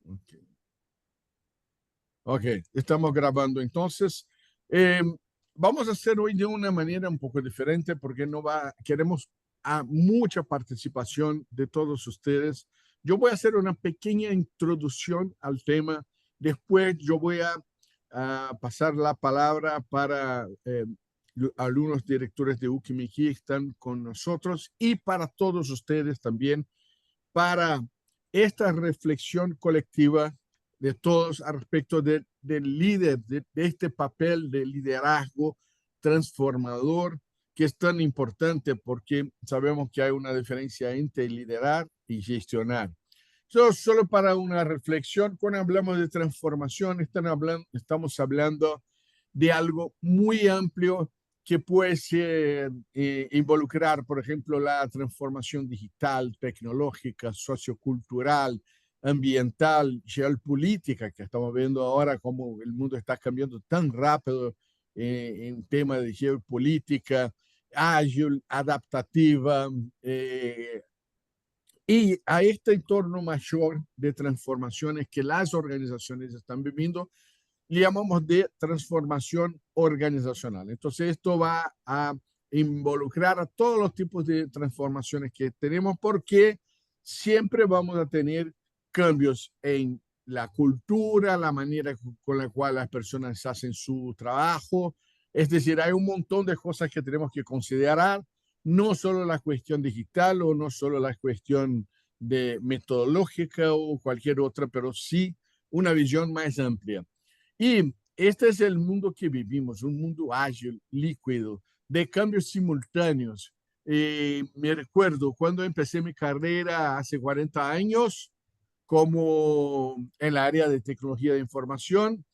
Ok, ok, estamos grabando entonces. Eh, Vamos a hacer hoy de una manera un poco diferente porque no va, queremos a mucha participación de todos ustedes. Yo voy a hacer una pequeña introducción al tema. Después yo voy a pasar la palabra para algunos directores de Ukimiki que están con nosotros y para todos ustedes también para esta reflexión colectiva de todos al respecto del líder, de este papel de liderazgo transformador que es tan importante porque sabemos que hay una diferencia entre liderar y gestionar. Solo para una reflexión, cuando hablamos de transformación, estamos hablando de algo muy amplio que puede ser, involucrar, por ejemplo, la transformación digital, tecnológica, sociocultural, ambiental, geopolítica, que estamos viendo ahora cómo el mundo está cambiando tan rápido en tema de geopolítica, ágil, adaptativa, y a este entorno mayor de transformaciones que las organizaciones están viviendo, le llamamos de transformación organizacional. Entonces, esto va a involucrar a todos los tipos de transformaciones que tenemos porque siempre vamos a tener cambios en la cultura, la manera con la cual las personas hacen su trabajo. Es decir, hay un montón de cosas que tenemos que considerar, no solo la cuestión digital o no solo la cuestión de metodológica o cualquier otra, pero sí una visión más amplia. Y este es el mundo que vivimos, un mundo ágil, líquido, de cambios simultáneos. Me recuerdo cuando empecé mi carrera hace 40 años, como en el área de tecnología de información,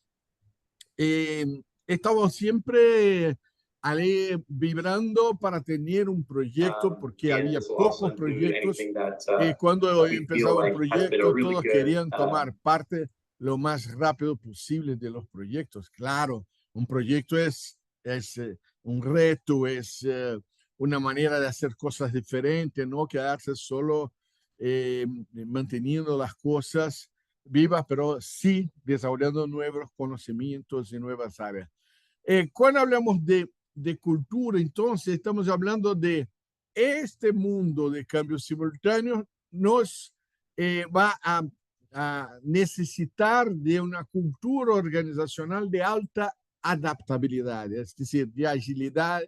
eh, estaba siempre vibrando para tener un proyecto porque And había this will also pocos include proyectos. anything that Cuando we feel empezaba un like has been a proyecto, really todos good querían tomar parte lo más rápido posible de los proyectos. Claro, un proyecto es un reto, es una manera de hacer cosas diferentes, no quedarse solo manteniendo las cosas vivas, pero sí desarrollando nuevos conocimientos y nuevas áreas. Cuando hablamos de cultura, entonces estamos hablando de este mundo de cambios simultáneos nos va a necesitar de una cultura organizacional de alta adaptabilidad, es decir, de agilidad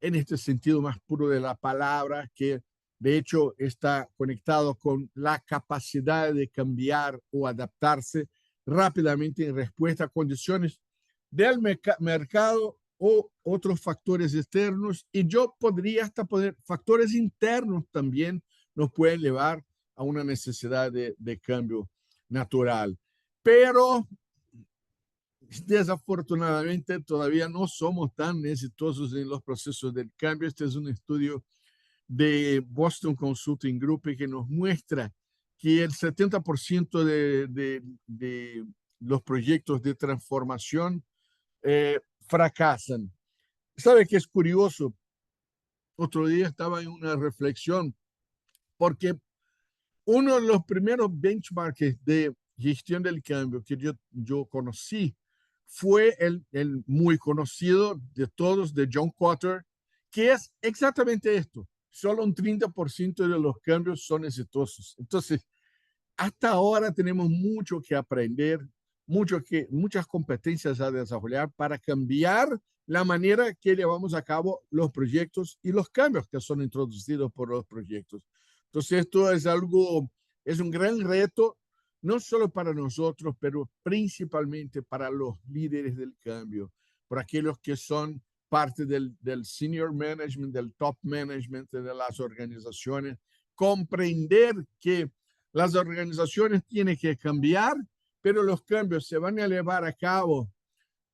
en este sentido más puro de la palabra, que de hecho está conectado con la capacidad de cambiar o adaptarse rápidamente en respuesta a condiciones del mercado o otros factores externos. Y yo podría hasta poner factores internos también nos pueden llevar a una necesidad de cambio natural. Pero desafortunadamente todavía no somos tan exitosos en los procesos del cambio. Este es un estudio de Boston Consulting Group que nos muestra que el 70% de los proyectos de transformación fracasan. ¿Sabe qué es curioso? Otro día estaba en una reflexión porque uno de los primeros benchmarks de gestión del cambio que yo conocí fue el muy conocido de todos, de John Kotter, que es exactamente esto. Solo un 30% de los cambios son exitosos. Entonces, hasta ahora tenemos mucho que aprender, muchas competencias a desarrollar para cambiar la manera que llevamos a cabo los proyectos y los cambios que son introducidos por los proyectos. Entonces, esto es algo, es un gran reto, no solo para nosotros, pero principalmente para los líderes del cambio, para aquellos que son parte del senior management, del top management de las organizaciones, comprender que las organizaciones tienen que cambiar, pero los cambios se van a llevar a cabo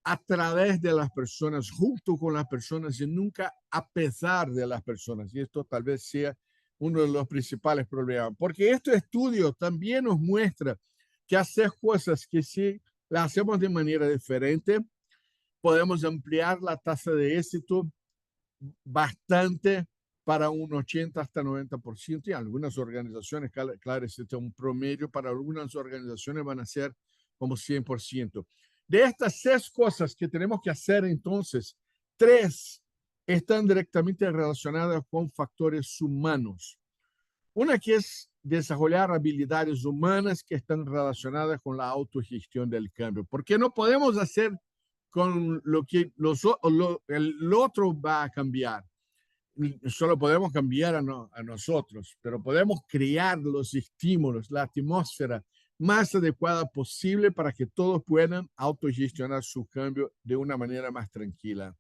a través de las personas, junto con las personas y nunca a pesar de las personas. Y esto tal vez sea uno de los principales problemas, porque este estudio también nos muestra que hacer cosas que si las hacemos de manera diferente, podemos ampliar la tasa de éxito bastante para un 80 hasta 90%, y algunas organizaciones, claro, este es un promedio, para algunas organizaciones van a ser como 100%. De estas 6 cosas que tenemos que hacer, entonces, 3 están directamente relacionadas con factores humanos. Una que es desarrollar habilidades humanas que están relacionadas con la autogestión del cambio, porque no podemos hacer con lo que el otro va a cambiar. Solo podemos cambiar a nosotros, pero podemos crear los estímulos, la atmósfera más adecuada posible para que todos puedan autogestionar su cambio de una manera más tranquila.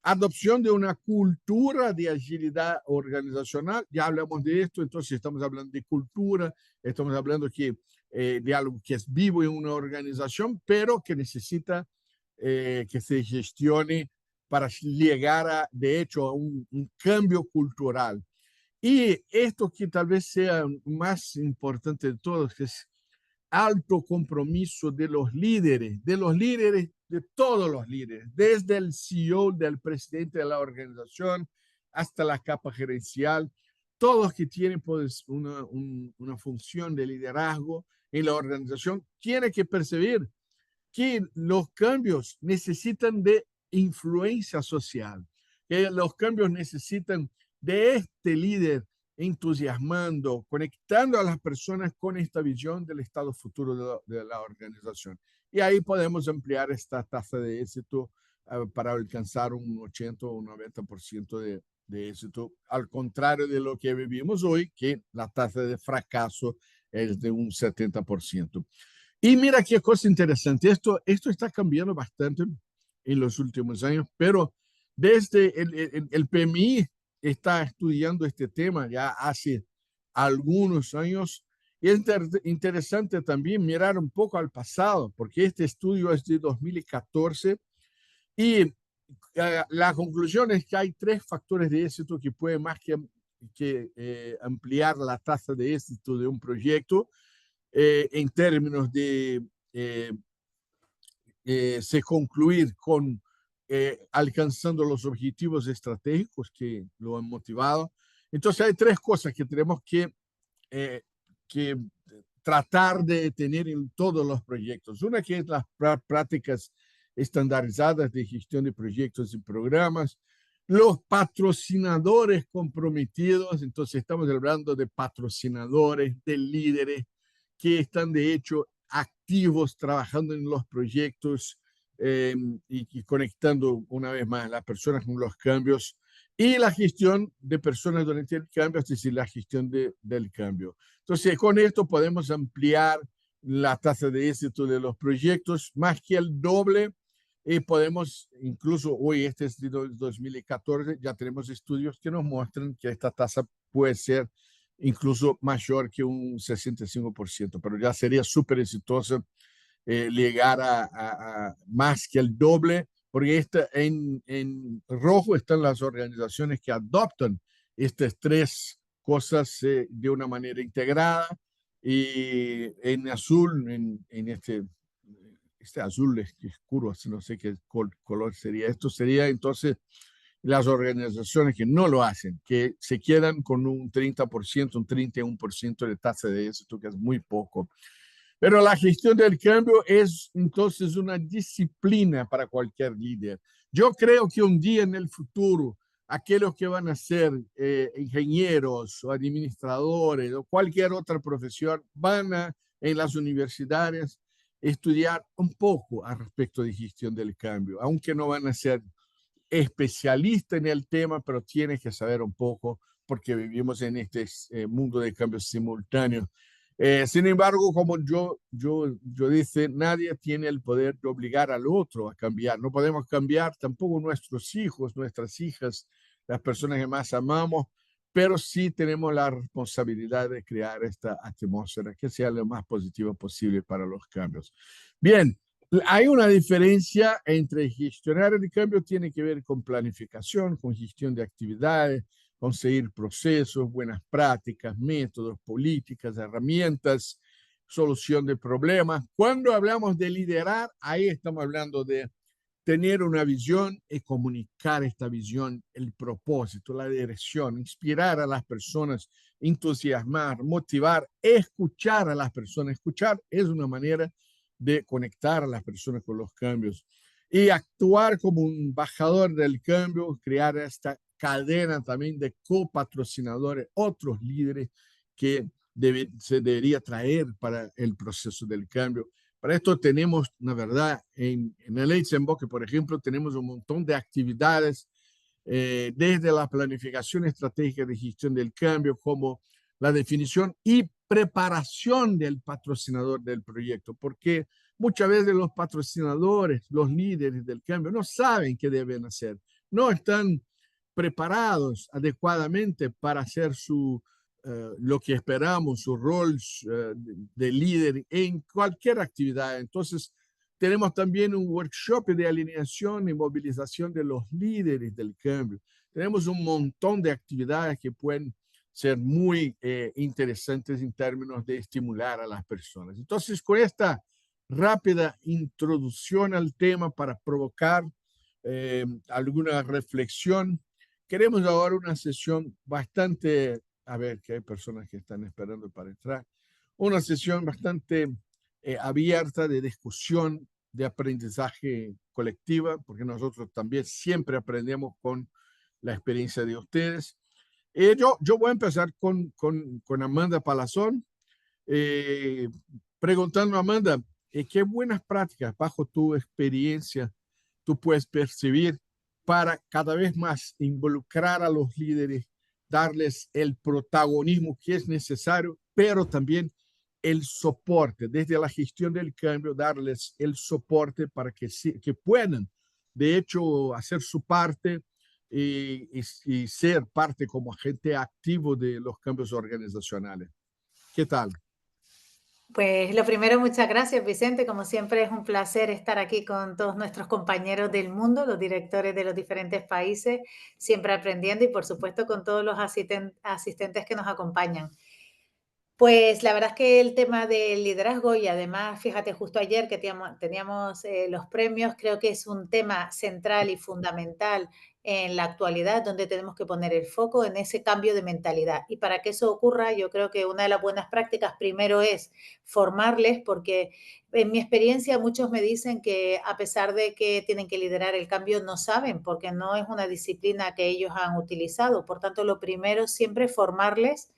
Adopción de una cultura de agilidad organizacional, ya hablamos de esto, entonces estamos hablando de cultura, estamos hablando de algo que es vivo en una organización, pero que necesita que se gestione para llegar, de hecho, a un cambio cultural. Y esto que tal vez sea más importante de todos, que es alto compromiso de los líderes, de todos los líderes, desde el CEO, del presidente de la organización, hasta la capa gerencial, todos que tienen pues, una función de liderazgo en la organización, tienen que percibir que los cambios necesitan de influencia social, que los cambios necesitan de este líder entusiasmando, conectando a las personas con esta visión del estado futuro de la organización. Y ahí podemos ampliar esta tasa de éxito para alcanzar un 80 o un 90% de éxito, al contrario de lo que vivimos hoy, que la tasa de fracaso es de un 70%. Y mira qué cosa interesante, esto está cambiando bastante en los últimos años, pero desde el PMI está estudiando este tema ya hace algunos años. Y es interesante también mirar un poco al pasado, porque este estudio es de 2014 y la conclusión es que hay 3 factores de éxito que pueden más que ampliar la tasa de éxito de un proyecto en términos de se concluir con alcanzando los objetivos estratégicos que lo han motivado. Entonces hay 3 cosas que tenemos que tratar de tener en todos los proyectos. Una que es las prácticas estandarizadas de gestión de proyectos y programas, los patrocinadores comprometidos, entonces estamos hablando de patrocinadores, de líderes que están de hecho activos trabajando en los proyectos y conectando una vez más las personas con los cambios, y la gestión de personas durante el cambio, es decir, la gestión del cambio. Entonces, con esto podemos ampliar la tasa de éxito de los proyectos más que el doble. Y podemos, incluso hoy, este es de 2014, ya tenemos estudios que nos muestran que esta tasa puede ser incluso mayor que un 65%, pero ya sería súper exitoso llegar a más que el doble, porque en rojo están las organizaciones que adoptan estas 3 cosas de una manera integrada, y en azul, en este azul oscuro, no sé qué color sería. Esto sería entonces las organizaciones que no lo hacen, que se quedan con un 30%, un 31% de tasa de éxito, que es muy poco. Pero la gestión del cambio es entonces una disciplina para cualquier líder. Yo creo que un día en el futuro, aquellos que van a ser ingenieros o administradores o cualquier otra profesión van a, en las universidades, estudiar un poco al respecto de gestión del cambio, aunque no van a ser especialistas en el tema, pero tienen que saber un poco porque vivimos en este mundo de cambios simultáneos. Sin embargo, como yo dice, nadie tiene el poder de obligar al otro a cambiar. No podemos cambiar tampoco nuestros hijos, nuestras hijas, las personas que más amamos, pero sí tenemos la responsabilidad de crear esta atmósfera que sea lo más positiva posible para los cambios. Bien, hay una diferencia entre gestionar el cambio, tiene que ver con planificación, con gestión de actividades, conseguir procesos, buenas prácticas, métodos, políticas, herramientas, solución de problemas. Cuando hablamos de liderar, ahí estamos hablando de tener una visión y comunicar esta visión, el propósito, la dirección, inspirar a las personas, entusiasmar, motivar, escuchar a las personas. Escuchar es una manera de conectar a las personas con los cambios y actuar como un embajador del cambio, crear esta cadena también de copatrocinadores, otros líderes que se debería traer para el proceso del cambio. Para esto tenemos, la verdad, en el Eisenbach, por ejemplo, tenemos un montón de actividades, desde la planificación estratégica de gestión del cambio, como la definición y preparación del patrocinador del proyecto, porque muchas veces los patrocinadores, los líderes del cambio, no saben qué deben hacer, no están preparados adecuadamente para hacer lo que esperamos, su rol de líder en cualquier actividad. Entonces, tenemos también un workshop de alineación y movilización de los líderes del cambio. Tenemos un montón de actividades que pueden ser muy interesantes en términos de estimular a las personas. Entonces, con esta rápida introducción al tema para provocar alguna reflexión, queremos ahora una sesión bastante, a ver, que hay personas que están esperando para entrar, una sesión bastante abierta de discusión, de aprendizaje colectiva, porque nosotros también siempre aprendemos con la experiencia de ustedes. Yo voy a empezar con Amanda Palazón, eh, preguntando a Amanda, ¿qué buenas prácticas bajo tu experiencia tú puedes percibir para cada vez más involucrar a los líderes, darles el protagonismo que es necesario, pero también el soporte, desde la gestión del cambio, darles el soporte para que puedan, de hecho, hacer su parte y ser parte como agente activo de los cambios organizacionales? ¿Qué tal? Pues lo primero, muchas gracias, Vicente. Como siempre, es un placer estar aquí con todos nuestros compañeros del mundo, los directores de los diferentes países, siempre aprendiendo y, por supuesto, con todos los asistentes que nos acompañan. Pues la verdad es que el tema del liderazgo y además, fíjate, justo ayer que teníamos los premios, creo que es un tema central y fundamental en la actualidad, donde tenemos que poner el foco en ese cambio de mentalidad. Y para que eso ocurra, yo creo que una de las buenas prácticas primero es formarles, porque en mi experiencia muchos me dicen que a pesar de que tienen que liderar el cambio, no saben, porque no es una disciplina que ellos han utilizado. Por tanto, lo primero siempre formarles.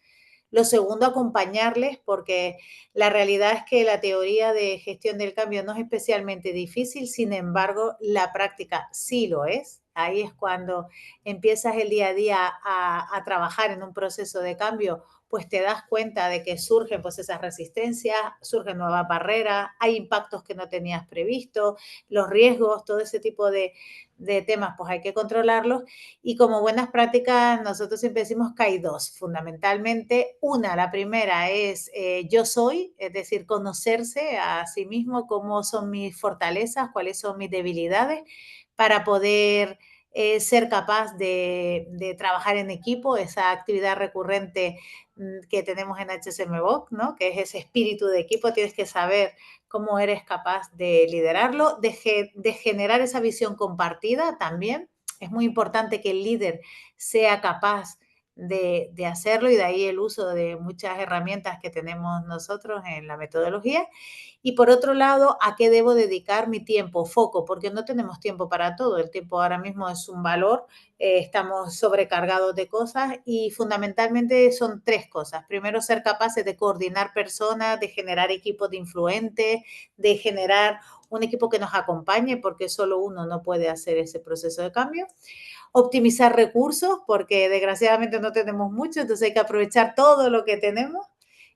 Lo segundo, acompañarles, porque la realidad es que la teoría de gestión del cambio no es especialmente difícil, sin embargo, la práctica sí lo es. Ahí es cuando empiezas el día a día a trabajar en un proceso de cambio, pues te das cuenta de que surgen pues esas resistencias, surgen nuevas barreras, hay impactos que no tenías previsto, los riesgos, todo ese tipo de temas, pues hay que controlarlos. Y como buenas prácticas, nosotros siempre decimos que hay dos, fundamentalmente. Una, la primera es yo soy, es decir, conocerse a sí mismo, cómo son mis fortalezas, cuáles son mis debilidades, para poder ser capaz de trabajar en equipo, esa actividad recurrente que tenemos en HSMBOK, ¿no? Que es ese espíritu de equipo, tienes que saber cómo eres capaz de liderarlo, de generar esa visión compartida también. Es muy importante que el líder sea capaz de hacerlo y de ahí el uso de muchas herramientas que tenemos nosotros en la metodología. Y por otro lado, ¿a qué debo dedicar mi tiempo? Foco, porque no tenemos tiempo para todo. El tiempo ahora mismo es un valor, estamos sobrecargados de cosas y fundamentalmente son tres cosas. Primero, ser capaces de coordinar personas, de generar equipos de influentes, de generar un equipo que nos acompañe, porque solo uno no puede hacer ese proceso de cambio. Optimizar recursos, porque desgraciadamente no tenemos mucho, entonces hay que aprovechar todo lo que tenemos.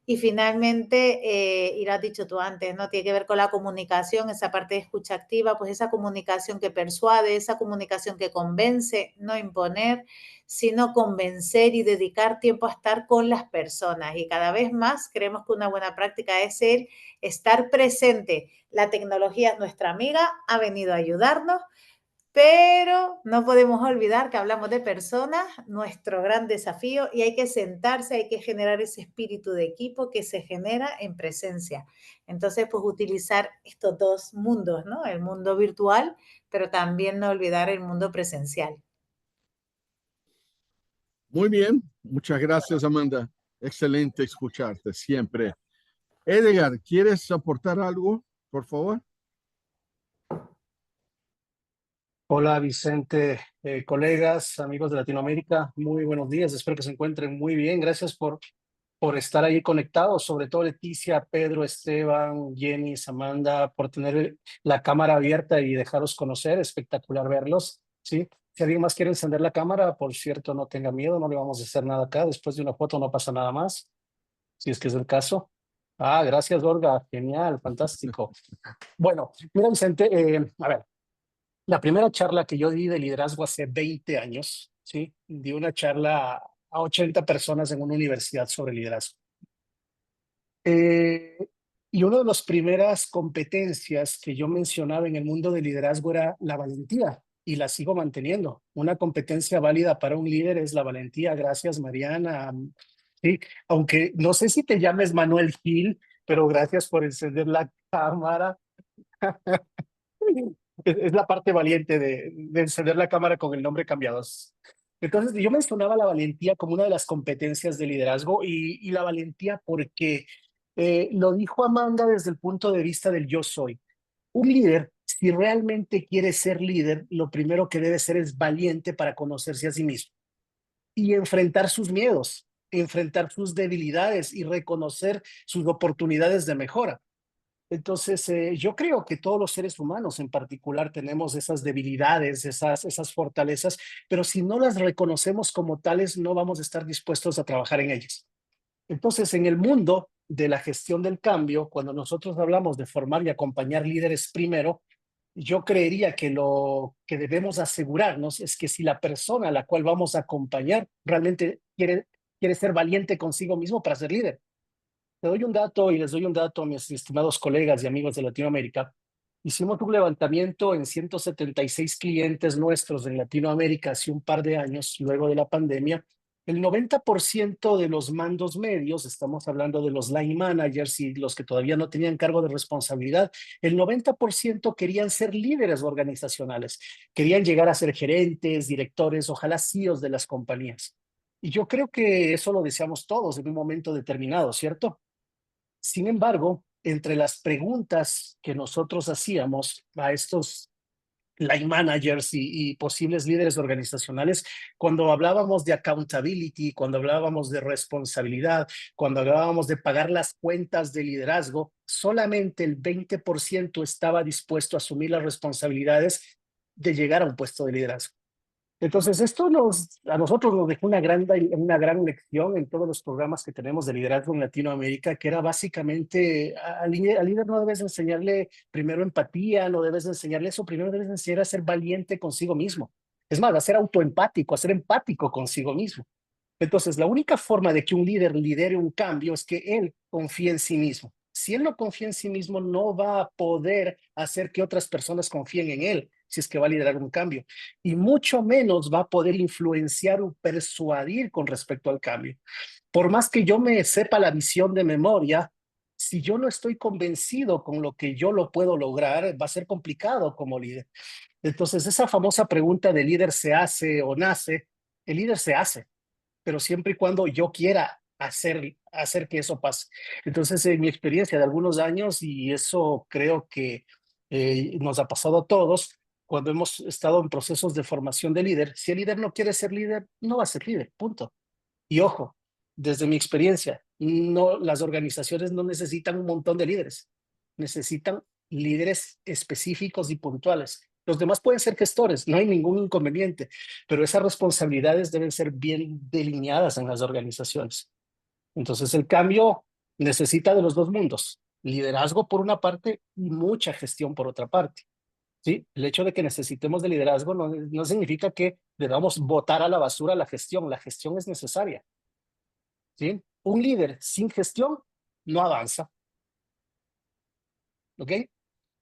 Y finalmente, y lo has dicho tú antes, ¿no? Tiene que ver con la comunicación, esa parte de escucha activa, pues esa comunicación que persuade, esa comunicación que convence, no imponer, sino convencer y dedicar tiempo a estar con las personas. Y cada vez más creemos que una buena práctica es el estar presente. La tecnología es nuestra amiga, ha venido a ayudarnos, Pero no podemos olvidar que hablamos de personas, nuestro gran desafío, y hay que sentarse, hay que generar ese espíritu de equipo que se genera en presencia. Entonces, pues utilizar estos dos mundos, ¿no? El mundo virtual, pero también no olvidar el mundo presencial. Muy bien, muchas gracias, Amanda. Excelente escucharte siempre. Edgar, ¿quieres aportar algo, por favor? Hola Vicente, colegas, amigos de Latinoamérica, muy buenos días, espero que se encuentren muy bien, gracias por estar ahí conectados, sobre todo Leticia, Pedro, Esteban, Jenny, Amanda, por tener la cámara abierta y dejaros conocer, espectacular verlos, ¿sí? Si alguien más quiere encender la cámara, por cierto, no tenga miedo, no le vamos a hacer nada acá, después de una foto no pasa nada más, si es que es el caso. Ah, gracias Olga, genial, fantástico. Bueno, mira Vicente, a ver. La primera charla que yo di de liderazgo hace 20 años, ¿sí? Di una charla a 80 personas en una universidad sobre liderazgo. Eh, y una de las primeras competencias que yo mencionaba en el mundo del liderazgo era la valentía, y la sigo manteniendo. Una competencia válida para un líder es la valentía. Gracias, Mariana. Sí, aunque no sé si te llames Manuel Gil, pero gracias por encender la cámara. Es la parte valiente de encender la cámara con el nombre cambiado. Entonces, yo mencionaba la valentía como una de las competencias de liderazgo y la valentía porque lo dijo Amanda desde el punto de vista del yo soy. Un líder, si realmente quiere ser líder, lo primero que debe ser es valiente para conocerse a sí mismo y enfrentar sus miedos, enfrentar sus debilidades y reconocer sus oportunidades de mejora. Entonces, yo creo que todos los seres humanos en particular tenemos esas debilidades, esas fortalezas, pero si no las reconocemos como tales, no vamos a estar dispuestos a trabajar en ellas. Entonces, en el mundo de la gestión del cambio, cuando nosotros hablamos de formar y acompañar líderes primero, yo creería que lo que debemos asegurarnos es que si la persona a la cual vamos a acompañar realmente quiere ser valiente consigo mismo para ser líder. Te doy un dato y les doy un dato a mis estimados colegas y amigos de Latinoamérica. Hicimos un levantamiento en 176 clientes nuestros en Latinoamérica hace un par de años, luego de la pandemia. El 90% de los mandos medios, estamos hablando de los line managers y los que todavía no tenían cargo de responsabilidad, el 90% querían ser líderes organizacionales, querían llegar a ser gerentes, directores, ojalá CEOs de las compañías. Y yo creo que eso lo deseamos todos en un momento determinado, ¿cierto? Sin embargo, entre las preguntas que nosotros hacíamos a estos line managers y posibles líderes organizacionales, cuando hablábamos de accountability, cuando hablábamos de responsabilidad, cuando hablábamos de pagar las cuentas de liderazgo, solamente el 20% estaba dispuesto a asumir las responsabilidades de llegar a un puesto de liderazgo. Entonces, esto a nosotros nos dejó una gran lección en todos los programas que tenemos de liderazgo en Latinoamérica, que era básicamente al líder no debes enseñarle primero empatía, no debes enseñarle eso, primero debes enseñar a ser valiente consigo mismo. Es más, a ser autoempático, a ser empático consigo mismo. Entonces, la única forma de que un líder lidere un cambio es que él confíe en sí mismo. Si él no confía en sí mismo, no va a poder hacer que otras personas confíen en él si es que va a liderar un cambio. Y mucho menos va a poder influenciar o persuadir con respecto al cambio. Por más que yo me sepa la visión de memoria, si yo no estoy convencido con lo que yo lo puedo lograr, va a ser complicado como líder. Entonces, esa famosa pregunta de líder se hace o nace, el líder se hace, pero siempre y cuando yo quiera hacer que eso pase. Entonces, en mi experiencia de algunos años, y eso creo que nos ha pasado a todos, cuando hemos estado en procesos de formación de líder, si el líder no quiere ser líder, no va a ser líder, punto. Y ojo, desde mi experiencia, no, las organizaciones no necesitan un montón de líderes, necesitan líderes específicos y puntuales. Los demás pueden ser gestores, no hay ningún inconveniente, pero esas responsabilidades deben ser bien delineadas en las organizaciones. Entonces, el cambio necesita de los dos mundos, liderazgo por una parte y mucha gestión por otra parte. ¿Sí? El hecho de que necesitemos de liderazgo no significa que debamos botar a la basura la gestión es necesaria. ¿Sí? Un líder sin gestión no avanza. ¿Ok?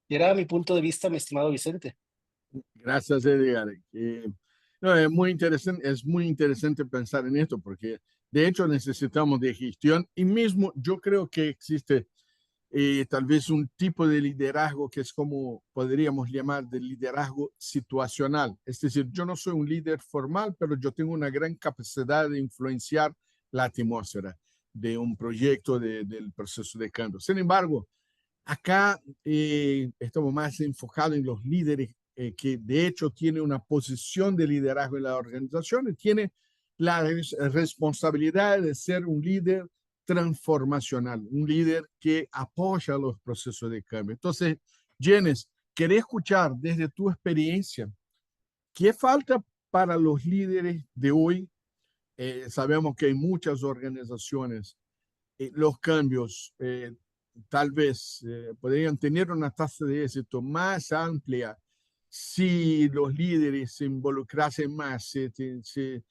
Y era mi punto de vista, mi estimado Vicente. Gracias, Edgar. No, es muy interesante pensar en esto porque de hecho necesitamos de gestión y mismo yo creo que existe tal vez un tipo de liderazgo que es como podríamos llamar de liderazgo situacional. Es decir, yo no soy un líder formal, pero yo tengo una gran capacidad de influenciar la atmósfera de un proyecto, del proceso de cambio. Sin embargo, acá estamos más enfocados en los líderes que de hecho tienen una posición de liderazgo en la organización y tienen la responsabilidad de ser un líder transformacional, un líder que apoya los procesos de cambio. Entonces, Jenes, quería escuchar desde tu experiencia, ¿qué falta para los líderes de hoy? Sabemos que hay muchas organizaciones los cambios tal vez podrían tener una tasa de éxito más amplia si los líderes se involucrasen más, si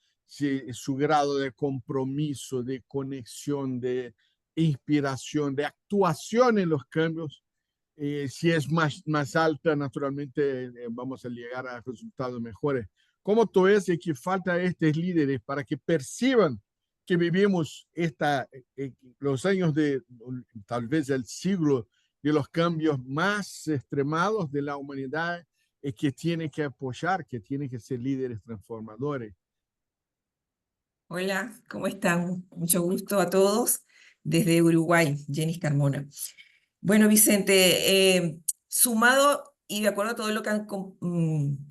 su grado de compromiso, de conexión, de inspiración, de actuación en los cambios, si es más alta, naturalmente vamos a llegar a resultados mejores. ¿Cómo tú ves que falta a estos líderes para que perciban que vivimos los años de tal vez el siglo de los cambios más extremados de la humanidad que tiene que apoyar, que tiene que ser líderes transformadores? Hola, ¿cómo están? Mucho gusto a todos desde Uruguay, Jenis Carmona. Bueno, Vicente, sumado y de acuerdo a todo lo que han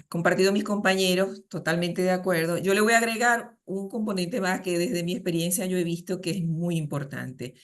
compartido mis compañeros, totalmente de acuerdo, yo le voy a agregar un componente más que desde mi experiencia yo he visto que es muy importante.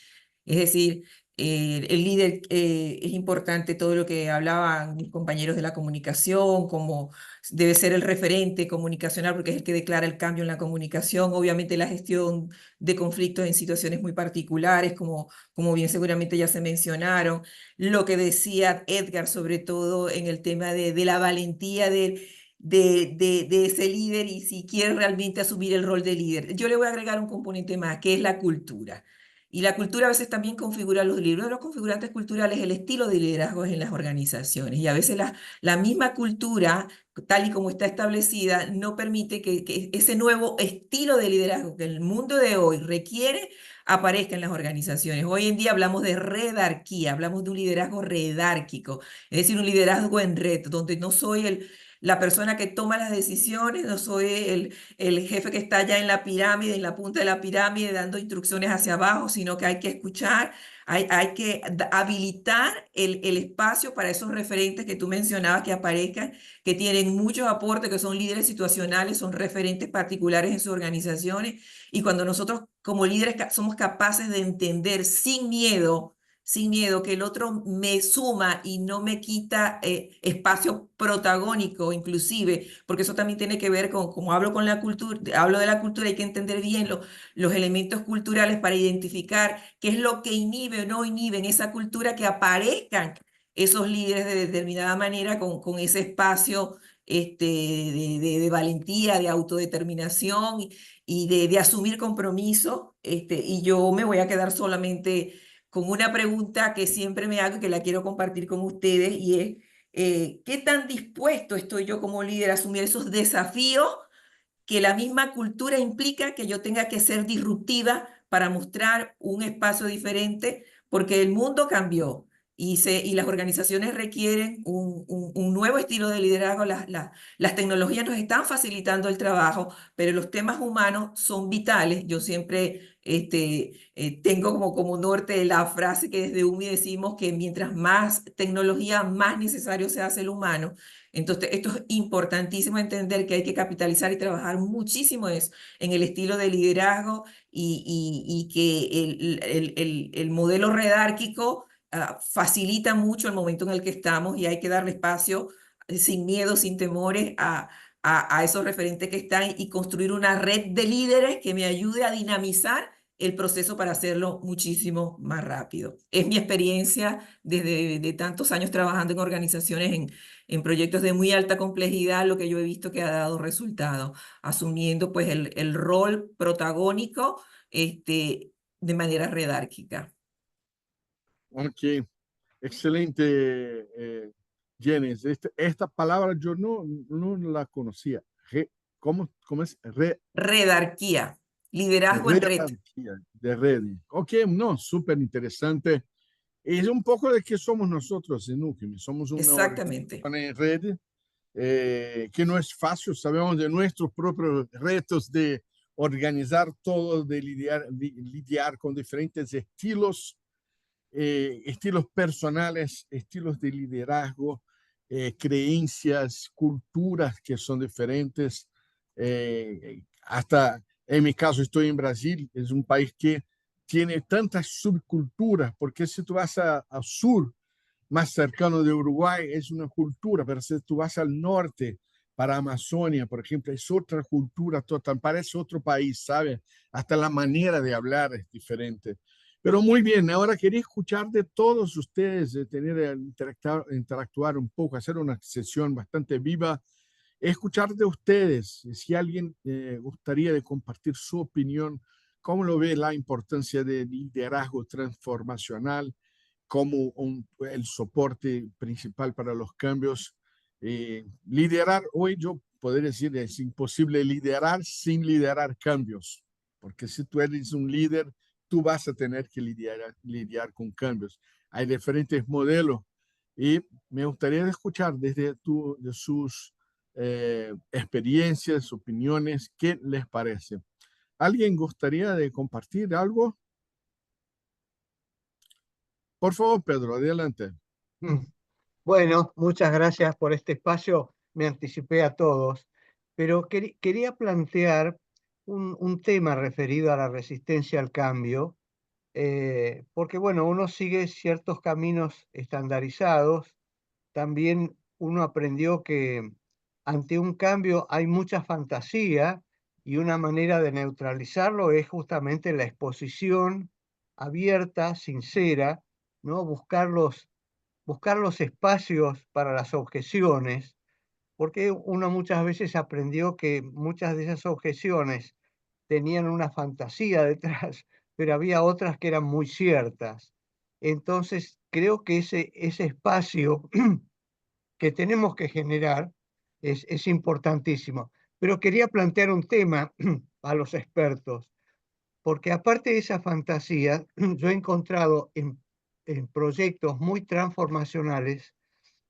Es decir, el líder es importante todo lo que hablaban mis compañeros de la comunicación, como debe ser el referente comunicacional porque es el que declara el cambio en la comunicación, obviamente la gestión de conflictos en situaciones muy particulares, como bien seguramente ya se mencionaron, lo que decía Edgar sobre todo en el tema de la valentía de ese líder y si quiere realmente asumir el rol de líder. Yo le voy a agregar un componente más, que es la cultura. Y la cultura a veces también configura los libros de los configurantes culturales, el estilo de liderazgo en las organizaciones. Y a veces la misma cultura, tal y como está establecida, no permite que ese nuevo estilo de liderazgo que el mundo de hoy requiere aparezca en las organizaciones. Hoy en día hablamos de redarquía, hablamos de un liderazgo redárquico, es decir, un liderazgo en red, donde no soy la persona que toma las decisiones, no soy el jefe que está allá en la pirámide, en la punta de la pirámide, dando instrucciones hacia abajo, sino que hay que escuchar, hay que habilitar el espacio para esos referentes que tú mencionabas que aparezcan, que tienen muchos aportes, que son líderes situacionales, son referentes particulares en sus organizaciones. Y cuando nosotros como líderes somos capaces de entender sin miedo, que el otro me suma y no me quita espacio protagónico, inclusive, porque eso también tiene que ver con, como hablo con la cultura, hablo de la cultura, hay que entender bien los elementos culturales para identificar qué es lo que inhibe o no inhibe en esa cultura que aparezcan esos líderes de determinada manera con ese espacio de valentía, de autodeterminación y de asumir compromiso. Y yo me voy a quedar solamente con una pregunta que siempre me hago y que la quiero compartir con ustedes y es, ¿qué tan dispuesto estoy yo como líder a asumir esos desafíos que la misma cultura implica que yo tenga que ser disruptiva para mostrar un espacio diferente? Porque el mundo cambió y las organizaciones requieren un nuevo estilo de liderazgo. Las tecnologías nos están facilitando el trabajo, pero los temas humanos son vitales. Yo siempre tengo como norte la frase que desde UMI decimos que mientras más tecnología, más necesario se hace el humano. Entonces, esto es importantísimo entender que hay que capitalizar y trabajar muchísimo eso en el estilo de liderazgo y que el modelo redárquico facilita mucho el momento en el que estamos y hay que darle espacio sin miedo, sin temores a esos referentes que están y construir una red de líderes que me ayude a dinamizar el proceso para hacerlo muchísimo más rápido. Es mi experiencia desde de tantos años trabajando en organizaciones en proyectos de muy alta complejidad, lo que yo he visto que ha dado resultado, asumiendo pues el rol protagónico de manera redárquica. Ok, excelente, Jenny, esta palabra yo no la conocía. ¿Cómo es? Redarquía, liderazgo en red. Redundancia de red. Ok, no, súper interesante. Es un poco de qué somos nosotros en Nucleo. Somos una Exactamente. organización en red que no es fácil. Sabemos de nuestros propios retos de organizar todo, de lidiar con diferentes estilos personales, estilos de liderazgo, creencias, culturas que son diferentes. Hasta en mi caso estoy en Brasil, es un país que tiene tantas subculturas, porque si tú vas al sur, más cercano de Uruguay, es una cultura, pero si tú vas al norte, para Amazonia, por ejemplo, es otra cultura total, parece otro país, ¿sabes? Hasta la manera de hablar es diferente. Pero muy bien, ahora quería escuchar de todos ustedes, de tener interactuar un poco, hacer una sesión bastante viva, escuchar de ustedes, si alguien gustaría de compartir su opinión, cómo lo ve la importancia del liderazgo transformacional como el soporte principal para los cambios. Liderar, hoy yo podría decir, es imposible liderar sin liderar cambios, porque si tú eres un líder, tú vas a tener que lidiar con cambios. Hay diferentes modelos y me gustaría escuchar desde de sus experiencias, opiniones, ¿qué les parece? ¿Alguien gustaría de compartir algo? Por favor, Pedro, adelante. Bueno, muchas gracias por este espacio. Me anticipé a todos, pero quería plantear un tema referido a la resistencia al cambio, porque bueno, uno sigue ciertos caminos estandarizados. También uno aprendió que ante un cambio hay mucha fantasía y una manera de neutralizarlo es justamente la exposición abierta, sincera, ¿no? Buscar los espacios para las objeciones, porque uno muchas veces aprendió que muchas de esas objeciones tenían una fantasía detrás, pero había otras que eran muy ciertas. Entonces, creo que ese espacio que tenemos que generar es importantísimo. Pero quería plantear un tema a los expertos, porque aparte de esa fantasía, yo he encontrado en proyectos muy transformacionales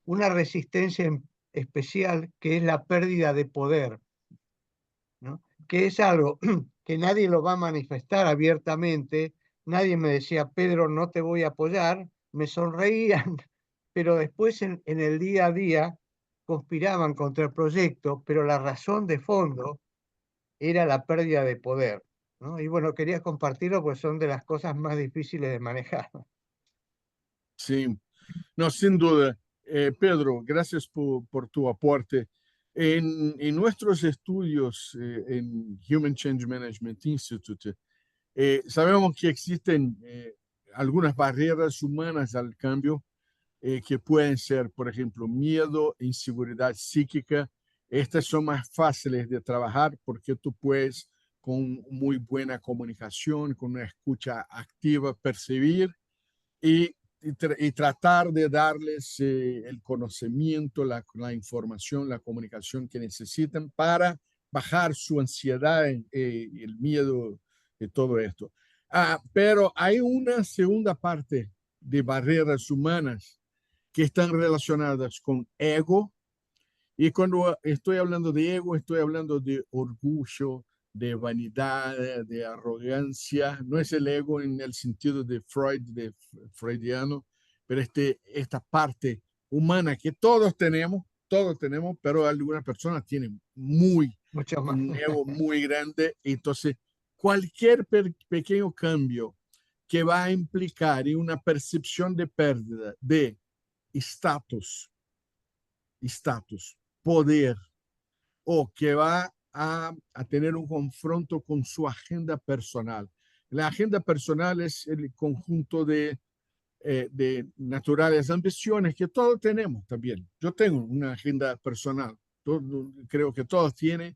una resistencia especial que es la pérdida de poder, ¿no? Que es algo que nadie lo va a manifestar abiertamente. Nadie me decía, Pedro, no te voy a apoyar, me sonreían, pero después en el día a día conspiraban contra el proyecto, pero la razón de fondo era la pérdida de poder, ¿no? Y bueno, quería compartirlo, pues son de las cosas más difíciles de manejar. Sí, no, sin duda. Pedro, gracias por tu aporte. En nuestros estudios en Human Change Management Institute, sabemos que existen algunas barreras humanas al cambio que pueden ser, por ejemplo, miedo, inseguridad psíquica. Estas son más fáciles de trabajar porque tú puedes, con muy buena comunicación, con una escucha activa, percibir y tratar de darles el conocimiento, la información, la comunicación que necesitan para bajar su ansiedad, el miedo de todo esto. Pero hay una segunda parte de barreras humanas que están relacionadas con ego. Y cuando estoy hablando de ego, estoy hablando de orgullo, de vanidad, de arrogancia. No es el ego en el sentido de freudiano, pero esta parte humana que todos tenemos, pero algunas personas tienen Mucho más. un ego muy grande. Entonces, cualquier pequeño cambio que va a implicar en una percepción de pérdida de estatus, poder, o que va a tener un confronto con su agenda personal. La agenda personal es el conjunto de naturales ambiciones que todos tenemos también. Yo tengo una agenda personal, creo que todos tienen,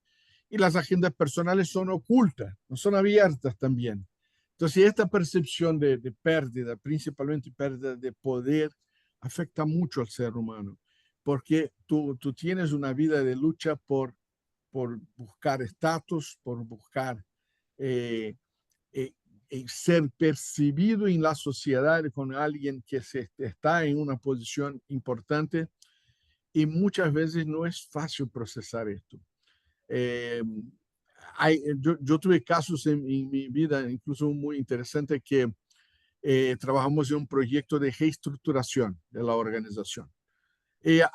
y las agendas personales son ocultas, no son abiertas también. Entonces, esta percepción de pérdida, principalmente pérdida de poder, afecta mucho al ser humano. porque tú tienes una vida de lucha por buscar estatus, por buscar eh, eh, ser percibido en la sociedad con alguien que está en una posición importante, y muchas veces no es fácil procesar esto. Eh, yo tuve casos en mi vida, incluso muy interesante, que trabajamos en un proyecto de reestructuración de la organización.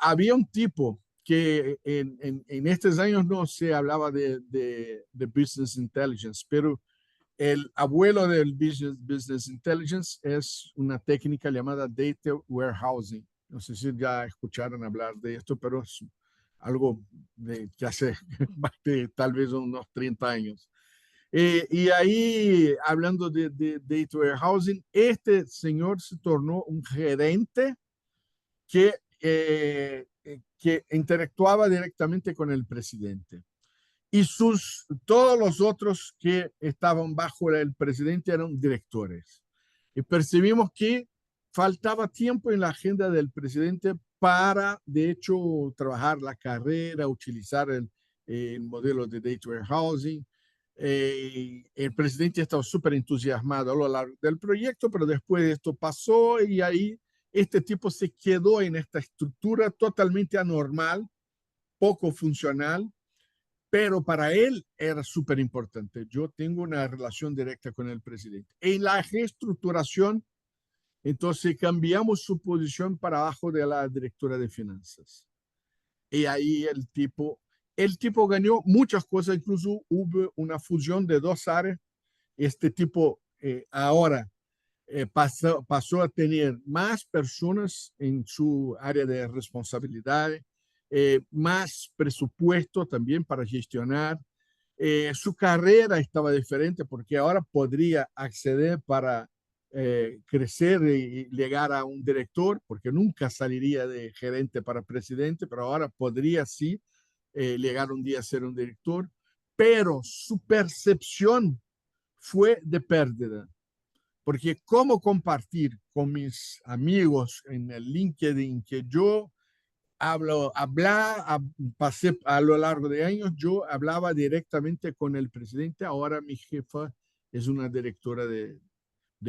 Había un tipo que en estos años no se hablaba de business intelligence, pero el abuelo del business intelligence es una técnica llamada data warehousing. No sé si ya escucharon hablar de esto, pero es algo que hace más de tal vez unos 30 años. Y ahí, hablando de data warehousing, este señor se tornó un gerente que interactuaba directamente con el presidente. Y todos los otros que estaban bajo el presidente eran directores. Y percibimos que faltaba tiempo en la agenda del presidente para, de hecho, trabajar la carrera, utilizar el modelo de data warehousing. El presidente estaba súper entusiasmado a lo largo del proyecto, pero después esto pasó y ahí este tipo se quedó en esta estructura totalmente anormal, poco funcional, pero para él era súper importante. Yo tengo una relación directa con el presidente. En la reestructuración, entonces cambiamos su posición para abajo de la directora de finanzas. Y ahí el tipo ganó muchas cosas, incluso hubo una fusión de dos áreas. Este tipo ahora pasó a tener más personas en su área de responsabilidad, más presupuesto también para gestionar. Su carrera estaba diferente porque ahora podría acceder para crecer y llegar a un director, porque nunca saliría de gerente para presidente, pero ahora podría sí llegar un día a ser un director, pero su percepción fue de pérdida. Porque cómo compartir con mis amigos en el LinkedIn que yo pasé a lo largo de años, yo hablaba directamente con el presidente, ahora mi jefa es una directora de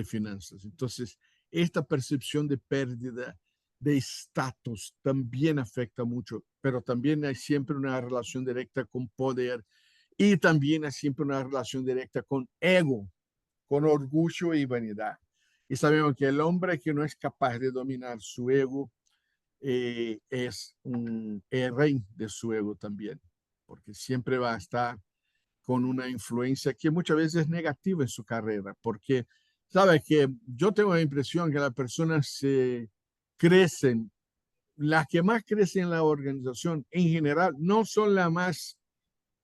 finanzas. Entonces, esta percepción de pérdida de estatus también afecta mucho, pero también hay siempre una relación directa con poder y también hay siempre una relación directa con ego, con orgullo y vanidad. Y sabemos que el hombre que no es capaz de dominar su ego es un rey de su ego también, porque siempre va a estar con una influencia que muchas veces es negativa en su carrera, porque sabe que yo tengo la impresión que las personas crecen, las que más crecen en la organización en general no son las más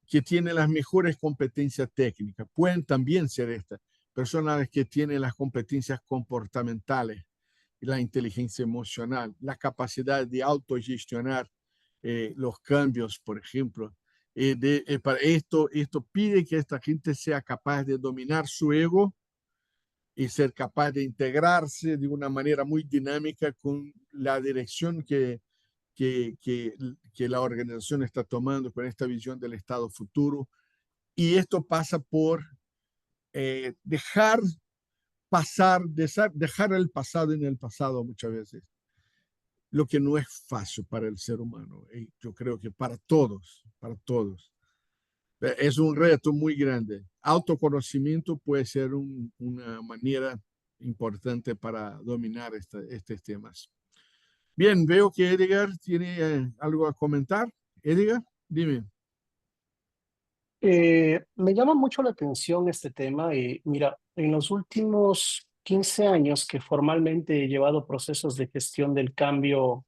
que tienen las mejores competencias técnicas, pueden también ser estas personas que tienen las competencias comportamentales, la inteligencia emocional, la capacidad de autogestionar los cambios, por ejemplo. Para esto pide que esta gente sea capaz de dominar su ego y ser capaz de integrarse de una manera muy dinámica con la dirección que la organización está tomando, con esta visión del Estado futuro. Y esto pasa por dejar el pasado en el pasado muchas veces, lo que no es fácil para el ser humano. Y yo creo que para todos, es un reto muy grande. Autoconocimiento puede ser una manera importante para dominar estos temas. Bien, veo que Edgar tiene algo a comentar. Edgar, dime. Me llama mucho la atención este tema y mira, en los últimos 15 años que formalmente he llevado procesos de gestión del cambio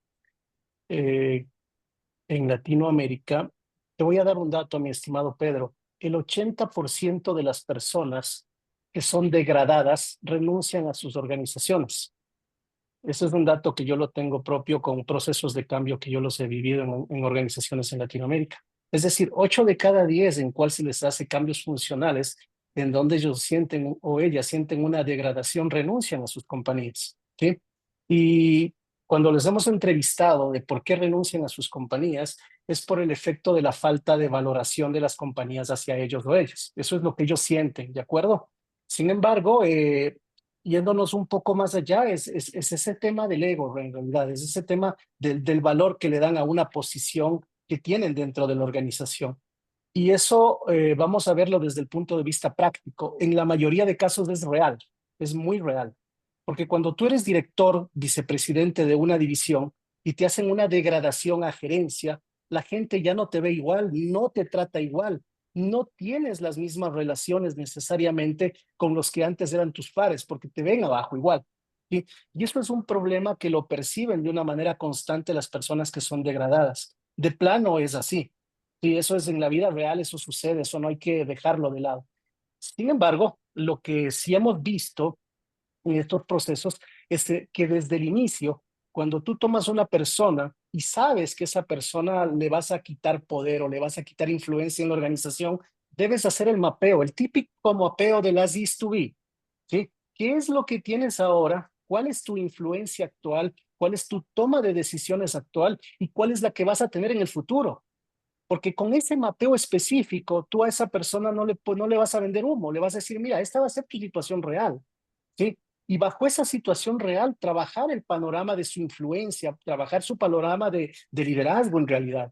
en Latinoamérica, te voy a dar un dato, mi estimado Pedro. El 80% de las personas que son degradadas renuncian a sus organizaciones. Ese es un dato que yo lo tengo propio con procesos de cambio que yo los he vivido en organizaciones en Latinoamérica. Es decir, 8 de cada 10 en cual se les hace cambios funcionales, en donde ellos sienten o ellas sienten una degradación, renuncian a sus compañías. ¿Sí? Y Cuando les hemos entrevistado de por qué renuncian a sus compañías, es por el efecto de la falta de valoración de las compañías hacia ellos o ellas. Eso es lo que ellos sienten, ¿de acuerdo? Sin embargo, yéndonos un poco más allá, es ese tema del ego, en realidad, es ese tema del valor que le dan a una posición que tienen dentro de la organización. Y eso vamos a verlo desde el punto de vista práctico. En la mayoría de casos es real, es muy real. Porque cuando tú eres director, vicepresidente de una división y te hacen una degradación a gerencia, la gente ya no te ve igual, no te trata igual, no tienes las mismas relaciones necesariamente con los que antes eran tus pares, porque te ven abajo igual. ¿Sí? Y eso es un problema que lo perciben de una manera constante las personas que son degradadas. De plano es así. Sí, eso es en la vida real, eso sucede, eso no hay que dejarlo de lado. Sin embargo, lo que sí hemos visto en estos procesos es que desde el inicio, cuando tú tomas una persona y sabes que esa persona le vas a quitar poder o le vas a quitar influencia en la organización, debes hacer el mapeo, el típico mapeo de las is to be, ¿sí? ¿Qué es lo que tienes ahora? ¿Cuál es tu influencia actual? ¿Cuál es tu toma de decisiones actual? ¿Y cuál es la que vas a tener en el futuro? Porque con ese mapeo específico, tú a esa persona no le vas a vender humo, le vas a decir, mira, esta va a ser tu situación real, ¿sí? Y bajo esa situación real, trabajar el panorama de su influencia, trabajar su panorama de liderazgo en realidad.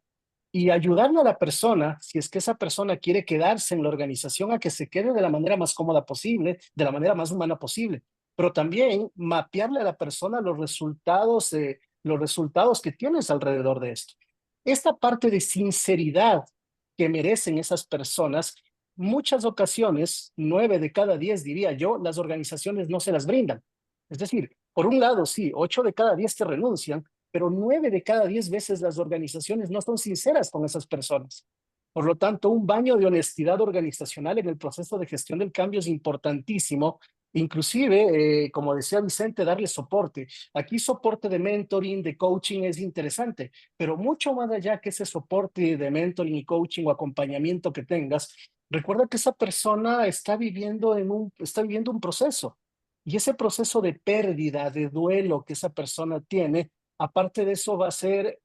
Y ayudarle a la persona, si es que esa persona quiere quedarse en la organización, a que se quede de la manera más cómoda posible, de la manera más humana posible. Pero también mapearle a la persona los resultados que tienes alrededor de esto. Esta parte de sinceridad que merecen esas personas, muchas ocasiones, 9 de cada 10 diría yo, las organizaciones no se las brindan. Es decir, por un lado, sí, 8 de cada 10 te renuncian, pero 9 de cada 10 veces las organizaciones no son sinceras con esas personas. Por lo tanto, un baño de honestidad organizacional en el proceso de gestión del cambio es importantísimo. Inclusive, como decía Vicente, darle soporte. Aquí soporte de mentoring, de coaching es interesante, pero mucho más allá que ese soporte de mentoring y coaching o acompañamiento que tengas, recuerda que esa persona está viviendo un proceso. Y ese proceso de pérdida, de duelo que esa persona tiene, aparte de eso, va a ser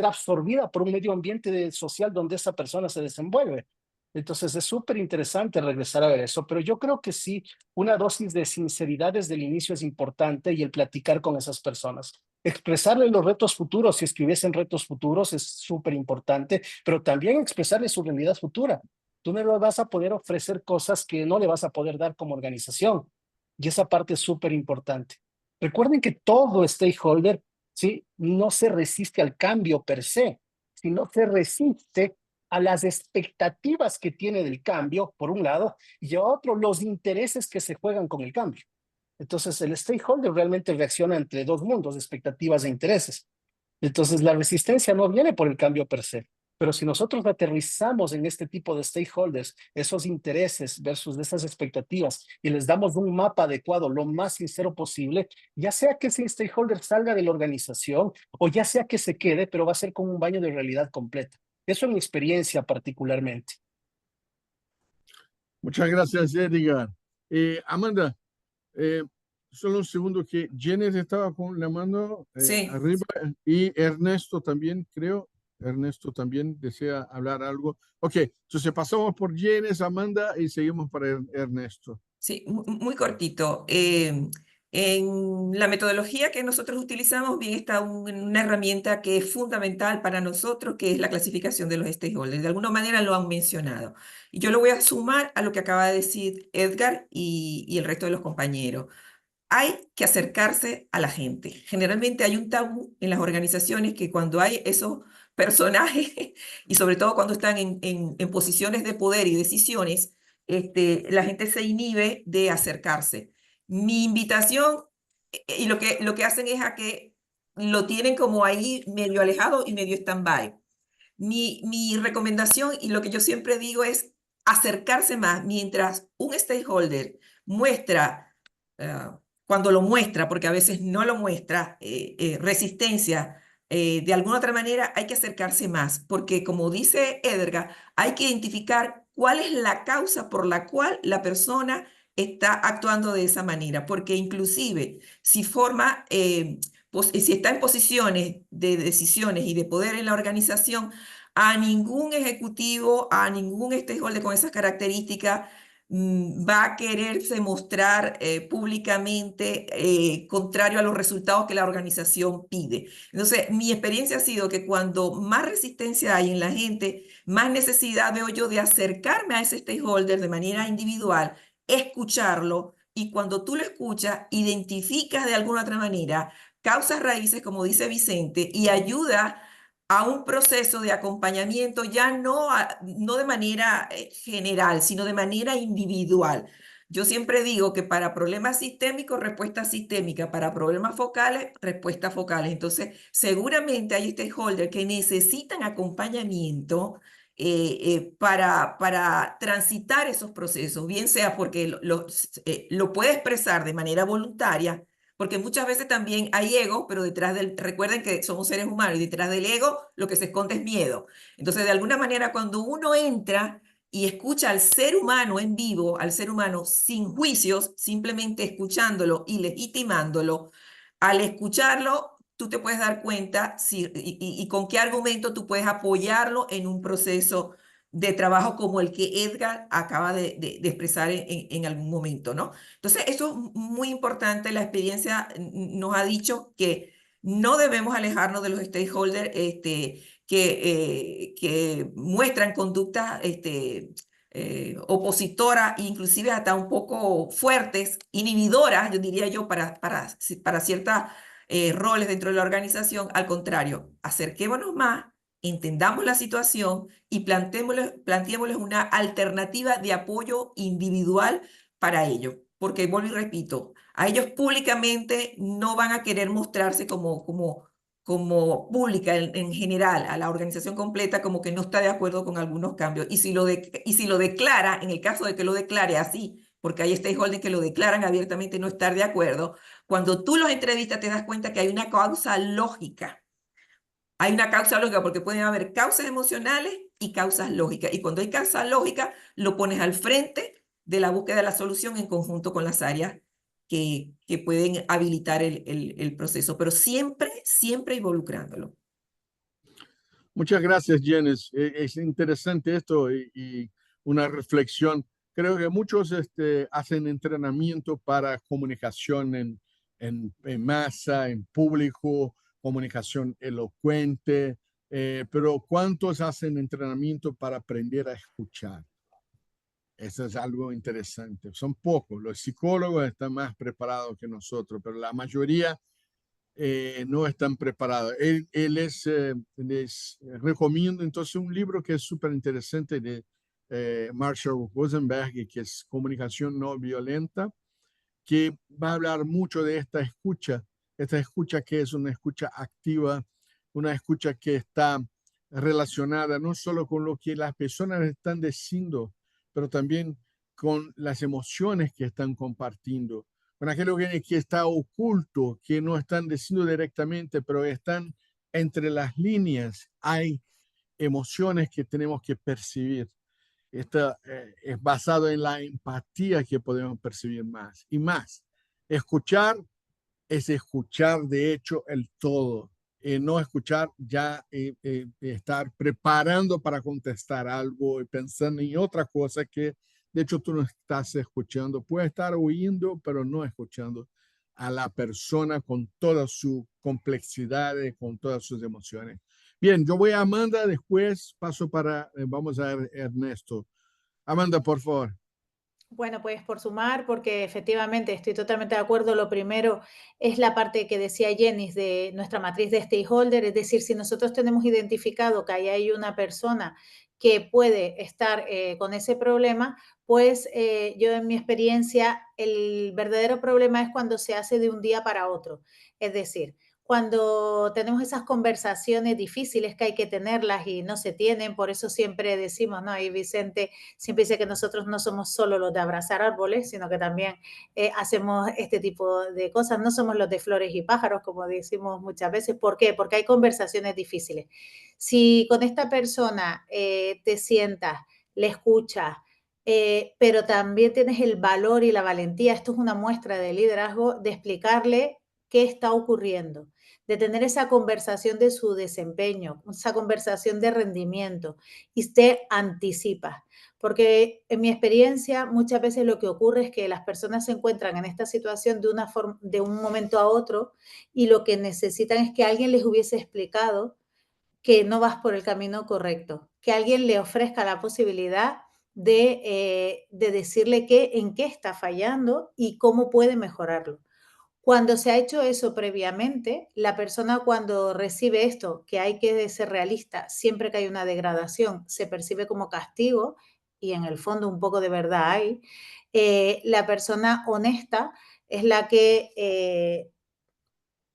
absorbida por un medio ambiente social donde esa persona se desenvuelve. Entonces es súper interesante regresar a ver eso, pero yo creo que sí, una dosis de sinceridad desde el inicio es importante y el platicar con esas personas. Expresarle los retos futuros, si es que hubiesen retos futuros, es súper importante, pero también expresarle su realidad futura. Tú no le vas a poder ofrecer cosas que no le vas a poder dar como organización. Y esa parte es súper importante. Recuerden que todo stakeholder, ¿sí? No se resiste al cambio per se, sino se resiste a las expectativas que tiene del cambio, por un lado, y a otro, los intereses que se juegan con el cambio. Entonces, el stakeholder realmente reacciona entre dos mundos, expectativas e intereses. Entonces, la resistencia no viene por el cambio per se, pero si nosotros aterrizamos en este tipo de stakeholders, esos intereses versus esas expectativas, y les damos un mapa adecuado, lo más sincero posible, ya sea que ese stakeholder salga de la organización o ya sea que se quede, pero va a ser con un baño de realidad completa. Eso en mi experiencia particularmente. Muchas gracias, Edgar. Amanda, solo un segundo que Janet estaba con la mano Sí. arriba y Ernesto también, creo. Ernesto también desea hablar algo. Ok, entonces pasamos por Janet, Amanda y seguimos para Ernesto. Sí, muy cortito. En la metodología que nosotros utilizamos, bien está una herramienta que es fundamental para nosotros, que es la clasificación de los stakeholders. De alguna manera lo han mencionado. Y yo lo voy a sumar a lo que acaba de decir Edgar y el resto de los compañeros. Hay que acercarse a la gente. Generalmente hay un tabú en las organizaciones que cuando hay esos personajes, y sobre todo cuando están en posiciones de poder y decisiones, la gente se inhibe de acercarse. Mi invitación, y lo que hacen es a que lo tienen como ahí medio alejado y medio stand-by. Mi recomendación y lo que yo siempre digo es acercarse más mientras un stakeholder muestra, cuando lo muestra, porque a veces no lo muestra, resistencia, de alguna otra manera hay que acercarse más, porque como dice Edgar, hay que identificar cuál es la causa por la cual la persona está actuando de esa manera, porque inclusive si forma si está en posiciones de decisiones y de poder en la organización, a ningún ejecutivo, a ningún stakeholder con esas características va a quererse mostrar públicamente contrario a los resultados que la organización pide. Entonces, mi experiencia ha sido que cuando más resistencia hay en la gente, más necesidad veo yo de acercarme a ese stakeholder de manera individual, escucharlo, y cuando tú lo escuchas, identificas de alguna otra manera causas raíces, como dice Vicente, y ayuda a un proceso de acompañamiento ya no de manera general, sino de manera individual. Yo siempre digo que para problemas sistémicos, respuesta sistémica, para problemas focales, respuestas focales. Entonces, seguramente hay stakeholders que necesitan acompañamiento para transitar esos procesos, bien sea porque lo puede expresar de manera voluntaria, porque muchas veces también hay ego, pero recuerden que somos seres humanos y detrás del ego lo que se esconde es miedo. Entonces, de alguna manera, cuando uno entra y escucha al ser humano en vivo, al ser humano sin juicios, simplemente escuchándolo y legitimándolo, al escucharlo, tú te puedes dar cuenta y con qué argumento tú puedes apoyarlo en un proceso de trabajo como el que Edgar acaba de expresar en algún momento, ¿no? Entonces, eso es muy importante. La experiencia nos ha dicho que no debemos alejarnos de los stakeholders que muestran conductas opositoras, inclusive hasta un poco fuertes, inhibidoras, yo diría yo, para ciertos roles dentro de la organización. Al contrario, acerquémonos más, entendamos la situación y planteémosles una alternativa de apoyo individual para ello. Porque, vuelvo y repito, a ellos públicamente no van a querer mostrarse como pública en general, a la organización completa, como que no está de acuerdo con algunos cambios. Y si lo declara, en el caso de que lo declare así, porque hay stakeholders que lo declaran abiertamente no estar de acuerdo, cuando tú los entrevistas te das cuenta que hay una causa lógica. Hay una causa lógica porque pueden haber causas emocionales y causas lógicas. Y cuando hay causa lógica, lo pones al frente de la búsqueda de la solución en conjunto con las áreas que pueden habilitar el proceso, pero siempre involucrándolo. Muchas gracias, Jenes. Es interesante esto y una reflexión. Creo que muchos hacen entrenamiento para comunicación en masa, en público, comunicación elocuente, pero ¿cuántos hacen entrenamiento para aprender a escuchar? Eso es algo interesante. Son pocos. Los psicólogos están más preparados que nosotros, pero la mayoría no están preparados. Les recomiendo entonces un libro que es súper interesante de Marshall Rosenberg, que es Comunicación No Violenta, que va a hablar mucho de esta escucha que es una escucha activa, una escucha que está relacionada no solo con lo que las personas están diciendo, pero también con las emociones que están compartiendo, con aquello que está oculto, que no están diciendo directamente, pero están entre las líneas. Hay emociones que tenemos que percibir. Esto es basado en la empatía que podemos percibir más y más. Escuchar es escuchar, de hecho, el todo. No escuchar ya estar preparando para contestar algo y pensando en otra cosa que, de hecho, tú no estás escuchando. Puedes estar oyendo, pero no escuchando a la persona con toda su complejidad, con todas sus emociones. Bien, yo voy a Amanda, después paso vamos a Ernesto. Amanda, por favor. Bueno, pues por sumar, porque efectivamente estoy totalmente de acuerdo. Lo primero es la parte que decía Jenny de nuestra matriz de stakeholder, es decir, si nosotros tenemos identificado que ahí hay una persona que puede estar con ese problema, pues yo en mi experiencia, el verdadero problema es cuando se hace de un día para otro. Es decir, cuando tenemos esas conversaciones difíciles que hay que tenerlas y no se tienen, por eso siempre decimos, ¿no? Y Vicente siempre dice que nosotros no somos solo los de abrazar árboles, sino que también hacemos este tipo de cosas, no somos los de flores y pájaros, como decimos muchas veces. ¿Por qué? Porque hay conversaciones difíciles. Si con esta persona te sientas, le escuchas, pero también tienes el valor y la valentía, esto es una muestra de liderazgo, de explicarle qué está ocurriendo. de tener esa conversación de su desempeño, esa conversación de rendimiento, y usted anticipa. Porque en mi experiencia muchas veces lo que ocurre es que las personas se encuentran en esta situación de un momento a otro y lo que necesitan es que alguien les hubiese explicado que no vas por el camino correcto, que alguien le ofrezca la posibilidad de decirle en qué está fallando y cómo puede mejorarlo. Cuando se ha hecho eso previamente, la persona cuando recibe esto, que hay que ser realista, siempre que hay una degradación, se percibe como castigo y en el fondo un poco de verdad hay, la persona honesta es la que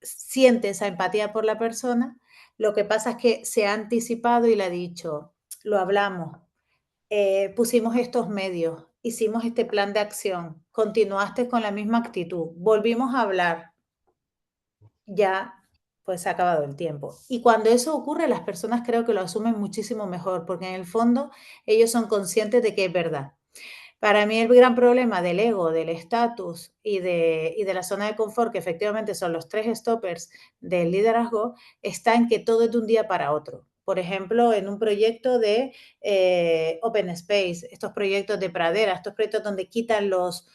siente esa empatía por la persona. Lo que pasa es que se ha anticipado y le ha dicho, lo hablamos, pusimos estos medios, hicimos este plan de acción, continuaste con la misma actitud, volvimos a hablar, ya pues se ha acabado el tiempo. Y cuando eso ocurre, las personas creo que lo asumen muchísimo mejor, porque en el fondo ellos son conscientes de que es verdad. Para mí el gran problema del ego, del estatus y de la zona de confort, que efectivamente son los 3 stoppers del liderazgo, está en que todo es de un día para otro. Por ejemplo, en un proyecto de Open Space, estos proyectos de pradera, estos proyectos donde quitan los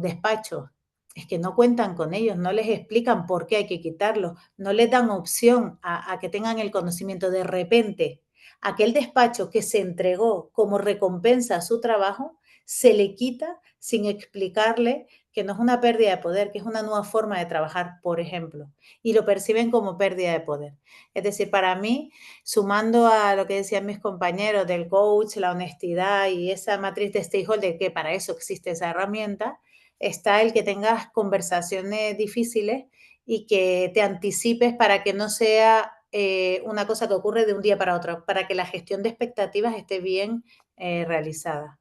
despachos, es que no cuentan con ellos, no les explican por qué hay que quitarlos, no les dan opción a que tengan el conocimiento. De repente, aquel despacho que se entregó como recompensa a su trabajo, se le quita sin explicarle que no es una pérdida de poder, que es una nueva forma de trabajar, por ejemplo, y lo perciben como pérdida de poder. Es decir, para mí, sumando a lo que decían mis compañeros del coach, la honestidad y esa matriz de stakeholder, que para eso existe esa herramienta, está el que tengas conversaciones difíciles y que te anticipes para que no sea una cosa que ocurre de un día para otro, para que la gestión de expectativas esté bien realizada.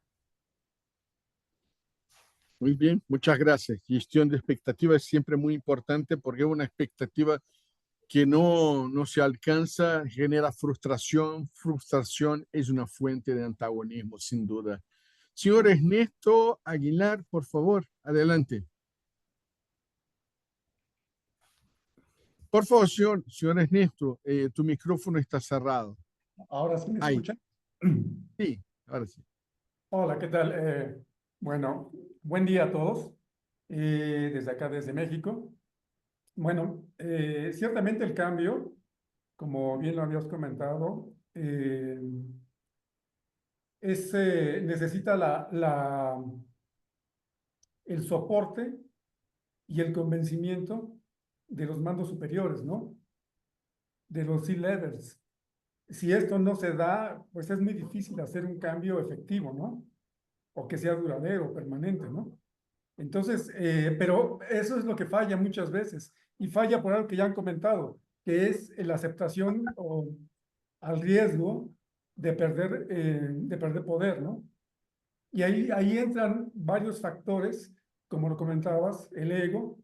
Muy bien, muchas gracias. Gestión de expectativas es siempre muy importante porque es una expectativa que no se alcanza, genera frustración. Frustración es una fuente de antagonismo, sin duda. Señor Ernesto Aguilar, por favor, adelante. Por favor, señor Ernesto, tu micrófono está cerrado. ¿Ahora sí me Ahí. escuchan? Sí, ahora sí. Hola, ¿qué tal? Bueno, buen día a todos, desde acá, desde México. Bueno, ciertamente el cambio, como bien lo habías comentado, necesita el soporte y el convencimiento de los mandos superiores, ¿no? De los C-levels. Si esto no se da, pues es muy difícil hacer un cambio efectivo, ¿no? O que sea duradero, permanente, ¿no? Entonces, pero eso es lo que falla muchas veces. Y falla por algo que ya han comentado, que es la aceptación o al riesgo de perder poder, ¿no? Y ahí entran varios factores, como lo comentabas, el ego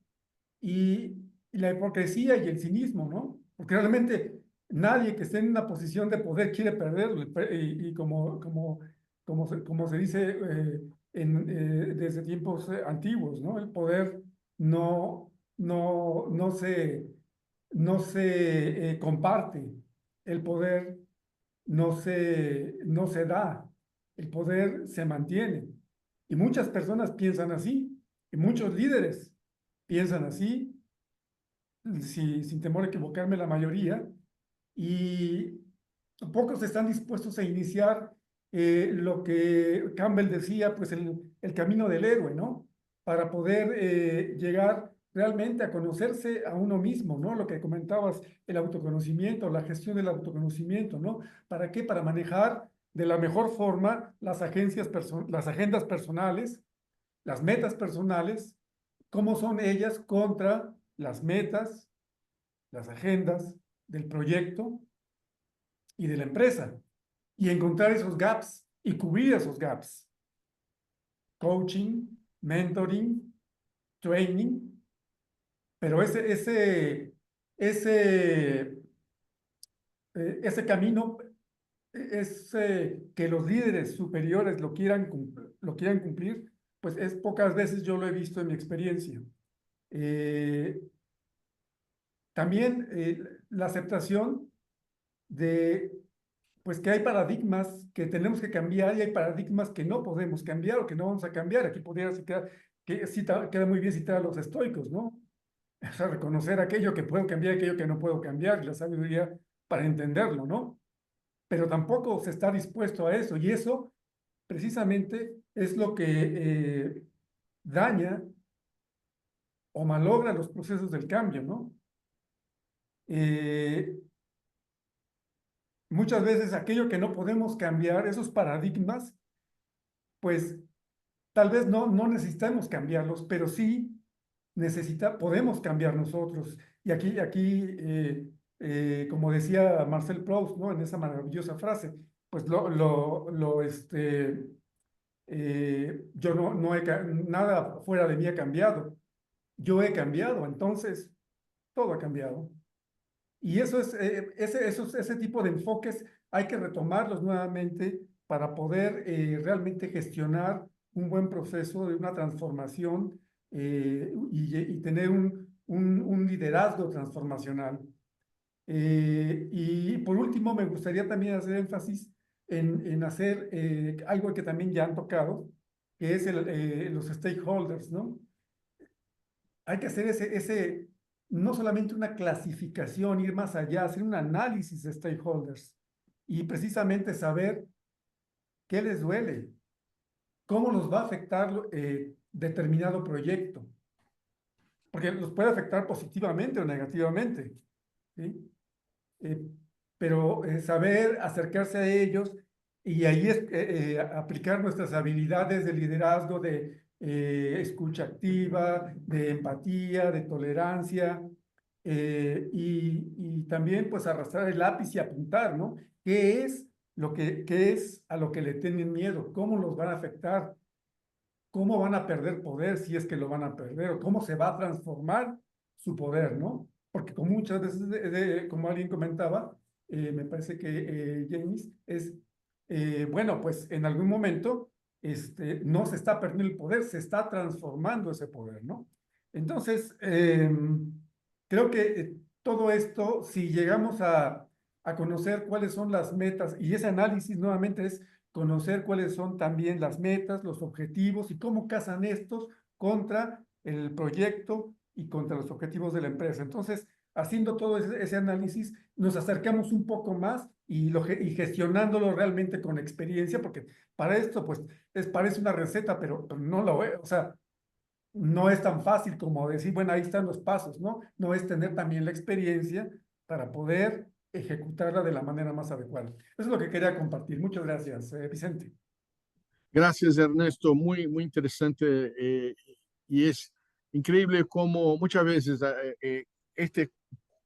y la hipocresía y el cinismo, ¿no? Porque realmente nadie que esté en una posición de poder quiere perderlo. Y como se dice desde tiempos antiguos, ¿no? El poder no se comparte, el poder no se da, el poder se mantiene. Y muchas personas piensan así, y muchos líderes piensan así, sin temor a equivocarme, la mayoría, y pocos están dispuestos a iniciar lo que Campbell decía, pues el camino del héroe, ¿no? Para poder llegar realmente a conocerse a uno mismo, ¿no? Lo que comentabas, el autoconocimiento, la gestión del autoconocimiento, ¿no? ¿Para qué? Para manejar de la mejor forma las agendas personales, las metas personales, cómo son ellas contra las metas, las agendas del proyecto y de la empresa, y encontrar esos gaps y cubrir esos gaps. Coaching, mentoring, training, pero ese camino es que los líderes superiores lo quieran cumplir, pues es pocas veces yo lo he visto en mi experiencia. también la aceptación de pues que hay paradigmas que tenemos que cambiar y hay paradigmas que no podemos cambiar o que no vamos a cambiar. Aquí podría quedar, que queda muy bien citar a los estoicos, ¿no? O sea, reconocer aquello que puedo cambiar, aquello que no puedo cambiar, y la sabiduría para entenderlo, ¿no? Pero tampoco se está dispuesto a eso, y eso precisamente es lo que daña o malogra los procesos del cambio, ¿no? Muchas veces aquello que no podemos cambiar, esos paradigmas, pues tal vez no necesitamos cambiarlos, pero sí podemos cambiar nosotros. Y aquí como decía Marcel Proust, ¿no? En esa maravillosa frase, pues yo nada fuera de mí ha cambiado. Yo he cambiado, entonces todo ha cambiado. Y eso es, ese tipo de enfoques hay que retomarlos nuevamente para poder realmente gestionar un buen proceso de una transformación y tener un liderazgo transformacional. Y por último, me gustaría también hacer énfasis en hacer algo que también ya han tocado, que es los stakeholders, ¿no? Hay que hacer no solamente una clasificación, ir más allá, hacer un análisis de stakeholders y precisamente saber qué les duele, cómo nos va a afectar determinado proyecto, porque los puede afectar positivamente o negativamente, ¿sí? Pero saber acercarse a ellos y ahí aplicar nuestras habilidades de liderazgo, de escucha activa, de empatía, de tolerancia, y también pues arrastrar el lápiz y apuntar, ¿no? ¿Qué es qué es a lo que le tienen miedo? ¿Cómo los van a afectar? ¿Cómo van a perder poder si es que lo van a perder? ¿O cómo se va a transformar su poder, ¿no? Porque como muchas veces, como alguien comentaba, me parece que James, bueno, pues en algún momento no se está perdiendo el poder, se está transformando ese poder, ¿no? Entonces, creo que todo esto, si llegamos a conocer cuáles son las metas, y ese análisis nuevamente es conocer cuáles son también las metas, los objetivos y cómo casan estos contra el proyecto y contra los objetivos de la empresa. Entonces, haciendo todo ese análisis, nos acercamos un poco más y gestionándolo realmente con experiencia, porque para esto, pues, parece una receta, pero no lo es, o sea, no es tan fácil como decir, bueno, ahí están los pasos, ¿no? No es tener también la experiencia para poder ejecutarla de la manera más adecuada. Eso es lo que quería compartir. Muchas gracias, Vicente. Gracias, Ernesto. Muy, muy interesante. Y es increíble cómo muchas veces este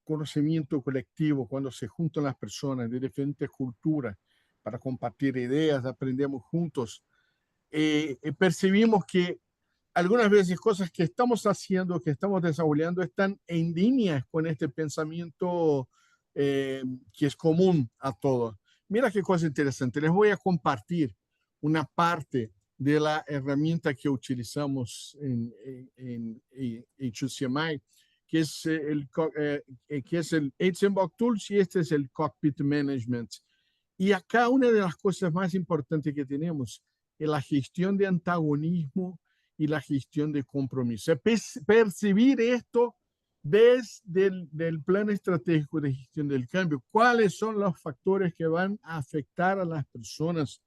conocimiento colectivo, cuando se juntan las personas de diferentes culturas para compartir ideas, aprendemos juntos, percibimos que algunas veces cosas que estamos haciendo, que estamos desarrollando, están en línea con este pensamiento que es común a todos. Mira qué cosa interesante. Les voy a compartir una parte de la herramienta que utilizamos en HCMI, que es el HMBOK Tools, y este es el Cockpit Management. Y acá una de las cosas más importantes que tenemos es la gestión de antagonismo y la gestión de compromiso. Percibir esto desde el plan estratégico de gestión del cambio. ¿Cuáles son los factores que van a afectar a las personas?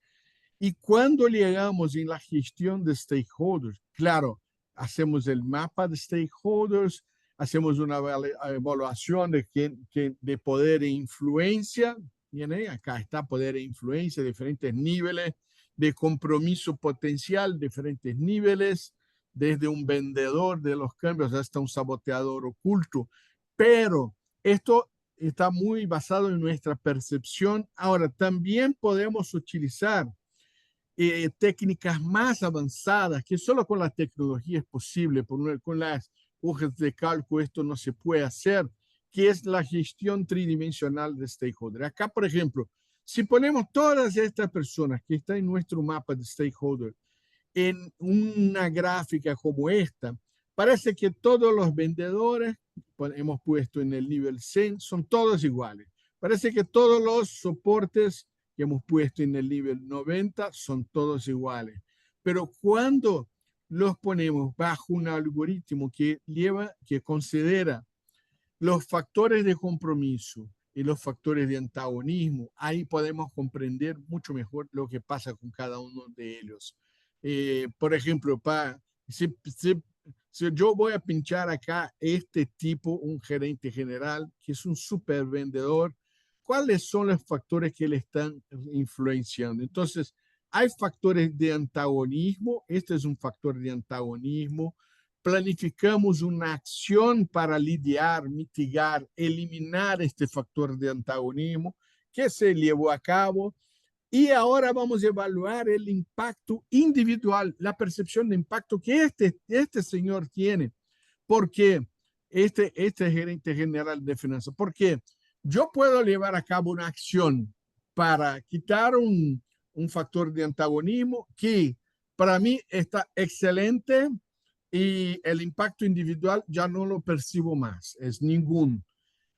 Y cuando llegamos en la gestión de stakeholders, claro, hacemos el mapa de stakeholders, hacemos una evaluación de poder e influencia. Bien, acá está poder e influencia, diferentes niveles de compromiso potencial, diferentes niveles, desde un vendedor de los cambios hasta un saboteador oculto. Pero esto está muy basado en nuestra percepción. Ahora, también podemos utilizar técnicas más avanzadas, que solo con la tecnología es posible, con las hojas de cálculo esto no se puede hacer, que es la gestión tridimensional de stakeholder. Acá, por ejemplo, si ponemos todas estas personas que están en nuestro mapa de stakeholder en una gráfica como esta, Parece que todos los vendedores, hemos puesto en el nivel 100, son todos iguales. Parece que todos los soportes que hemos puesto en el nivel 90 son todos iguales. Pero cuando los ponemos bajo un algoritmo que considera los factores de compromiso y los factores de antagonismo, ahí podemos comprender mucho mejor lo que pasa con cada uno de ellos. Por ejemplo, si yo voy a pinchar acá este tipo, un gerente general, que es un super vendedor, ¿cuáles son los factores que le están influenciando? Entonces, hay factores de antagonismo, este es un factor de antagonismo. Planificamos una acción para lidiar, mitigar, eliminar este factor de antagonismo que se llevó a cabo. Y ahora vamos a evaluar el impacto individual, la percepción de impacto que este señor tiene. Porque este gerente general de finanzas, porque yo puedo llevar a cabo una acción para quitar un factor de antagonismo que para mí está excelente y el impacto individual ya no lo percibo más, es ningún.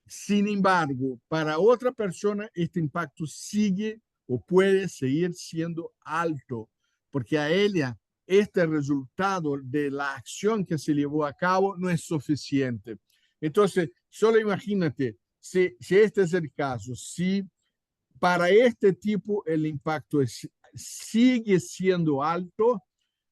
Sin embargo, para otra persona este impacto sigue o puede seguir siendo alto, porque a ella este resultado de la acción que se llevó a cabo no es suficiente. Entonces, solo imagínate, si este es el caso, si para este tipo el impacto sigue siendo alto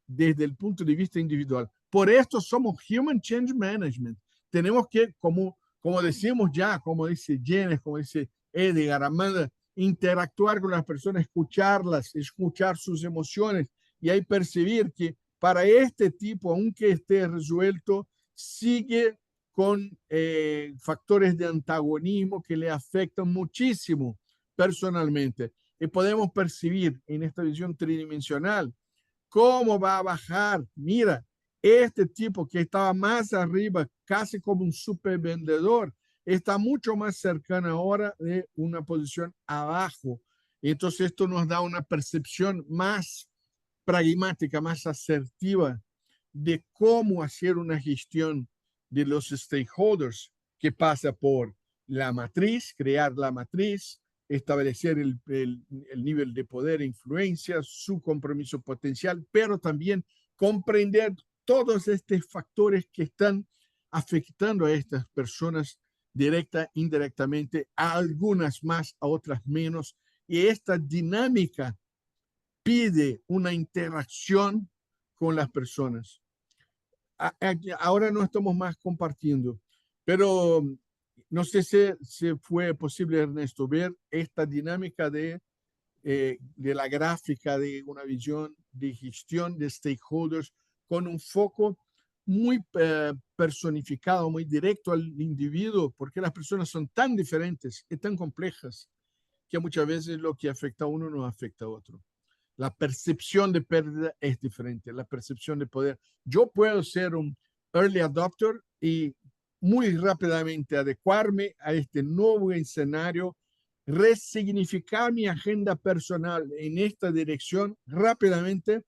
desde el punto de vista individual. Por esto somos Human Change Management. Tenemos que, como decimos ya, como dice Jenny, como dice Edgar, Amanda, interactuar con las personas, escucharlas, escuchar sus emociones y ahí percibir que para este tipo, aunque esté resuelto, sigue con factores de antagonismo que le afectan muchísimo personalmente. Y podemos percibir en esta visión tridimensional cómo va a bajar. Mira, este tipo que estaba más arriba, casi como un super vendedor, está mucho más cercano ahora de una posición abajo. Entonces esto nos da una percepción más pragmática, más asertiva de cómo hacer una gestión de los stakeholders que pasa por la matriz, crear la matriz, establecer el nivel de poder e influencia, su compromiso potencial, pero también comprender todos estos factores que están afectando a estas personas directa, indirectamente, a algunas más, a otras menos. Y esta dinámica pide una interacción con las personas. Ahora no estamos más compartiendo, pero no sé si fue posible, Ernesto, ver esta dinámica de la gráfica de una visión de gestión de stakeholders con un foco muy personificado, muy directo al individuo, porque las personas son tan diferentes y tan complejas que muchas veces lo que afecta a uno no afecta a otro. La percepción de pérdida es diferente, la percepción de poder. Yo puedo ser un early adopter y muy rápidamente adecuarme a este nuevo escenario, resignificar mi agenda personal en esta dirección rápidamente,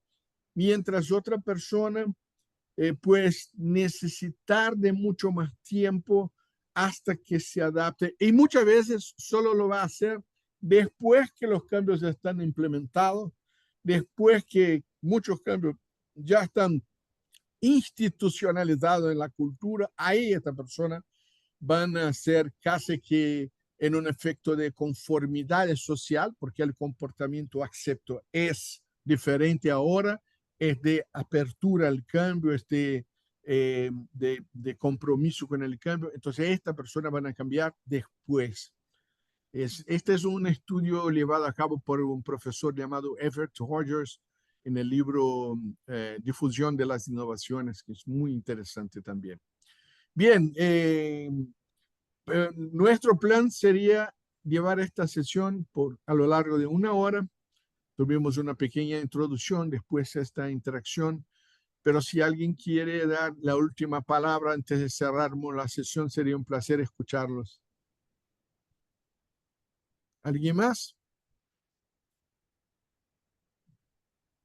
mientras otra persona pues necesitar de mucho más tiempo hasta que se adapte. Y muchas veces solo lo va a hacer después que los cambios ya están implementados, después que muchos cambios ya están institucionalizados en la cultura. Ahí esta persona van a ser casi que en un efecto de conformidad social, porque el comportamiento acepto es diferente ahora, es de apertura al cambio, es de compromiso con el cambio. Entonces, esta persona van a cambiar después. Este es un estudio llevado a cabo por un profesor llamado Everett Rogers en el libro Difusión de las Innovaciones, que es muy interesante también. Bien, nuestro plan sería llevar esta sesión a lo largo de 1 hora. Tuvimos una pequeña introducción, después esta interacción, pero si alguien quiere dar la última palabra antes de cerrar la sesión, sería un placer escucharlos. ¿Alguien más?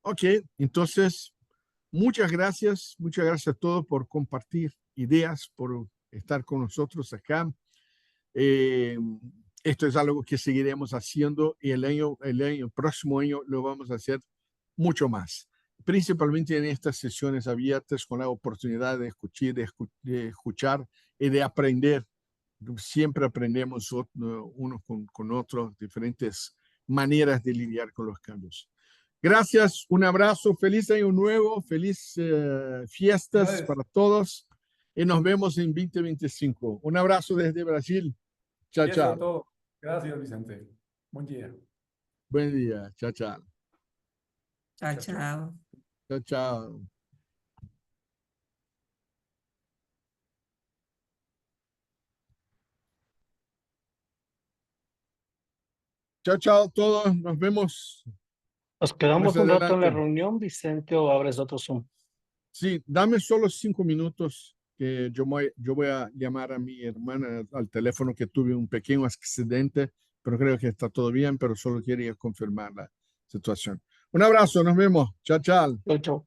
Ok, entonces Muchas gracias a todos por compartir ideas, por estar con nosotros acá. Esto es algo que seguiremos haciendo y el próximo año lo vamos a hacer mucho más, principalmente en estas sesiones abiertas con la oportunidad de escuchar y de aprender. Siempre aprendemos unos con otros, diferentes maneras de lidiar con los cambios. Gracias, un abrazo, feliz año nuevo, feliz fiestas Gracias. para todos y nos vemos en 2025. Un abrazo desde Brasil. Chao, Y eso es chao. todo. Gracias, Vicente. Buen día. Buen día. Chao, chao. Chao, Chao, chao. chao. Chao, chao. Chao, chao todos. Nos vemos ¿Nos quedamos más un rato en la adelante. reunión, Vicente, o abres otro Zoom? Sí, dame solo 5 minutos que yo voy a llamar a mi hermana al teléfono que tuve un pequeño accidente, pero creo que está todo bien, pero solo quería confirmar la situación. Un abrazo, nos vemos. Chao, chao. Chau, chau.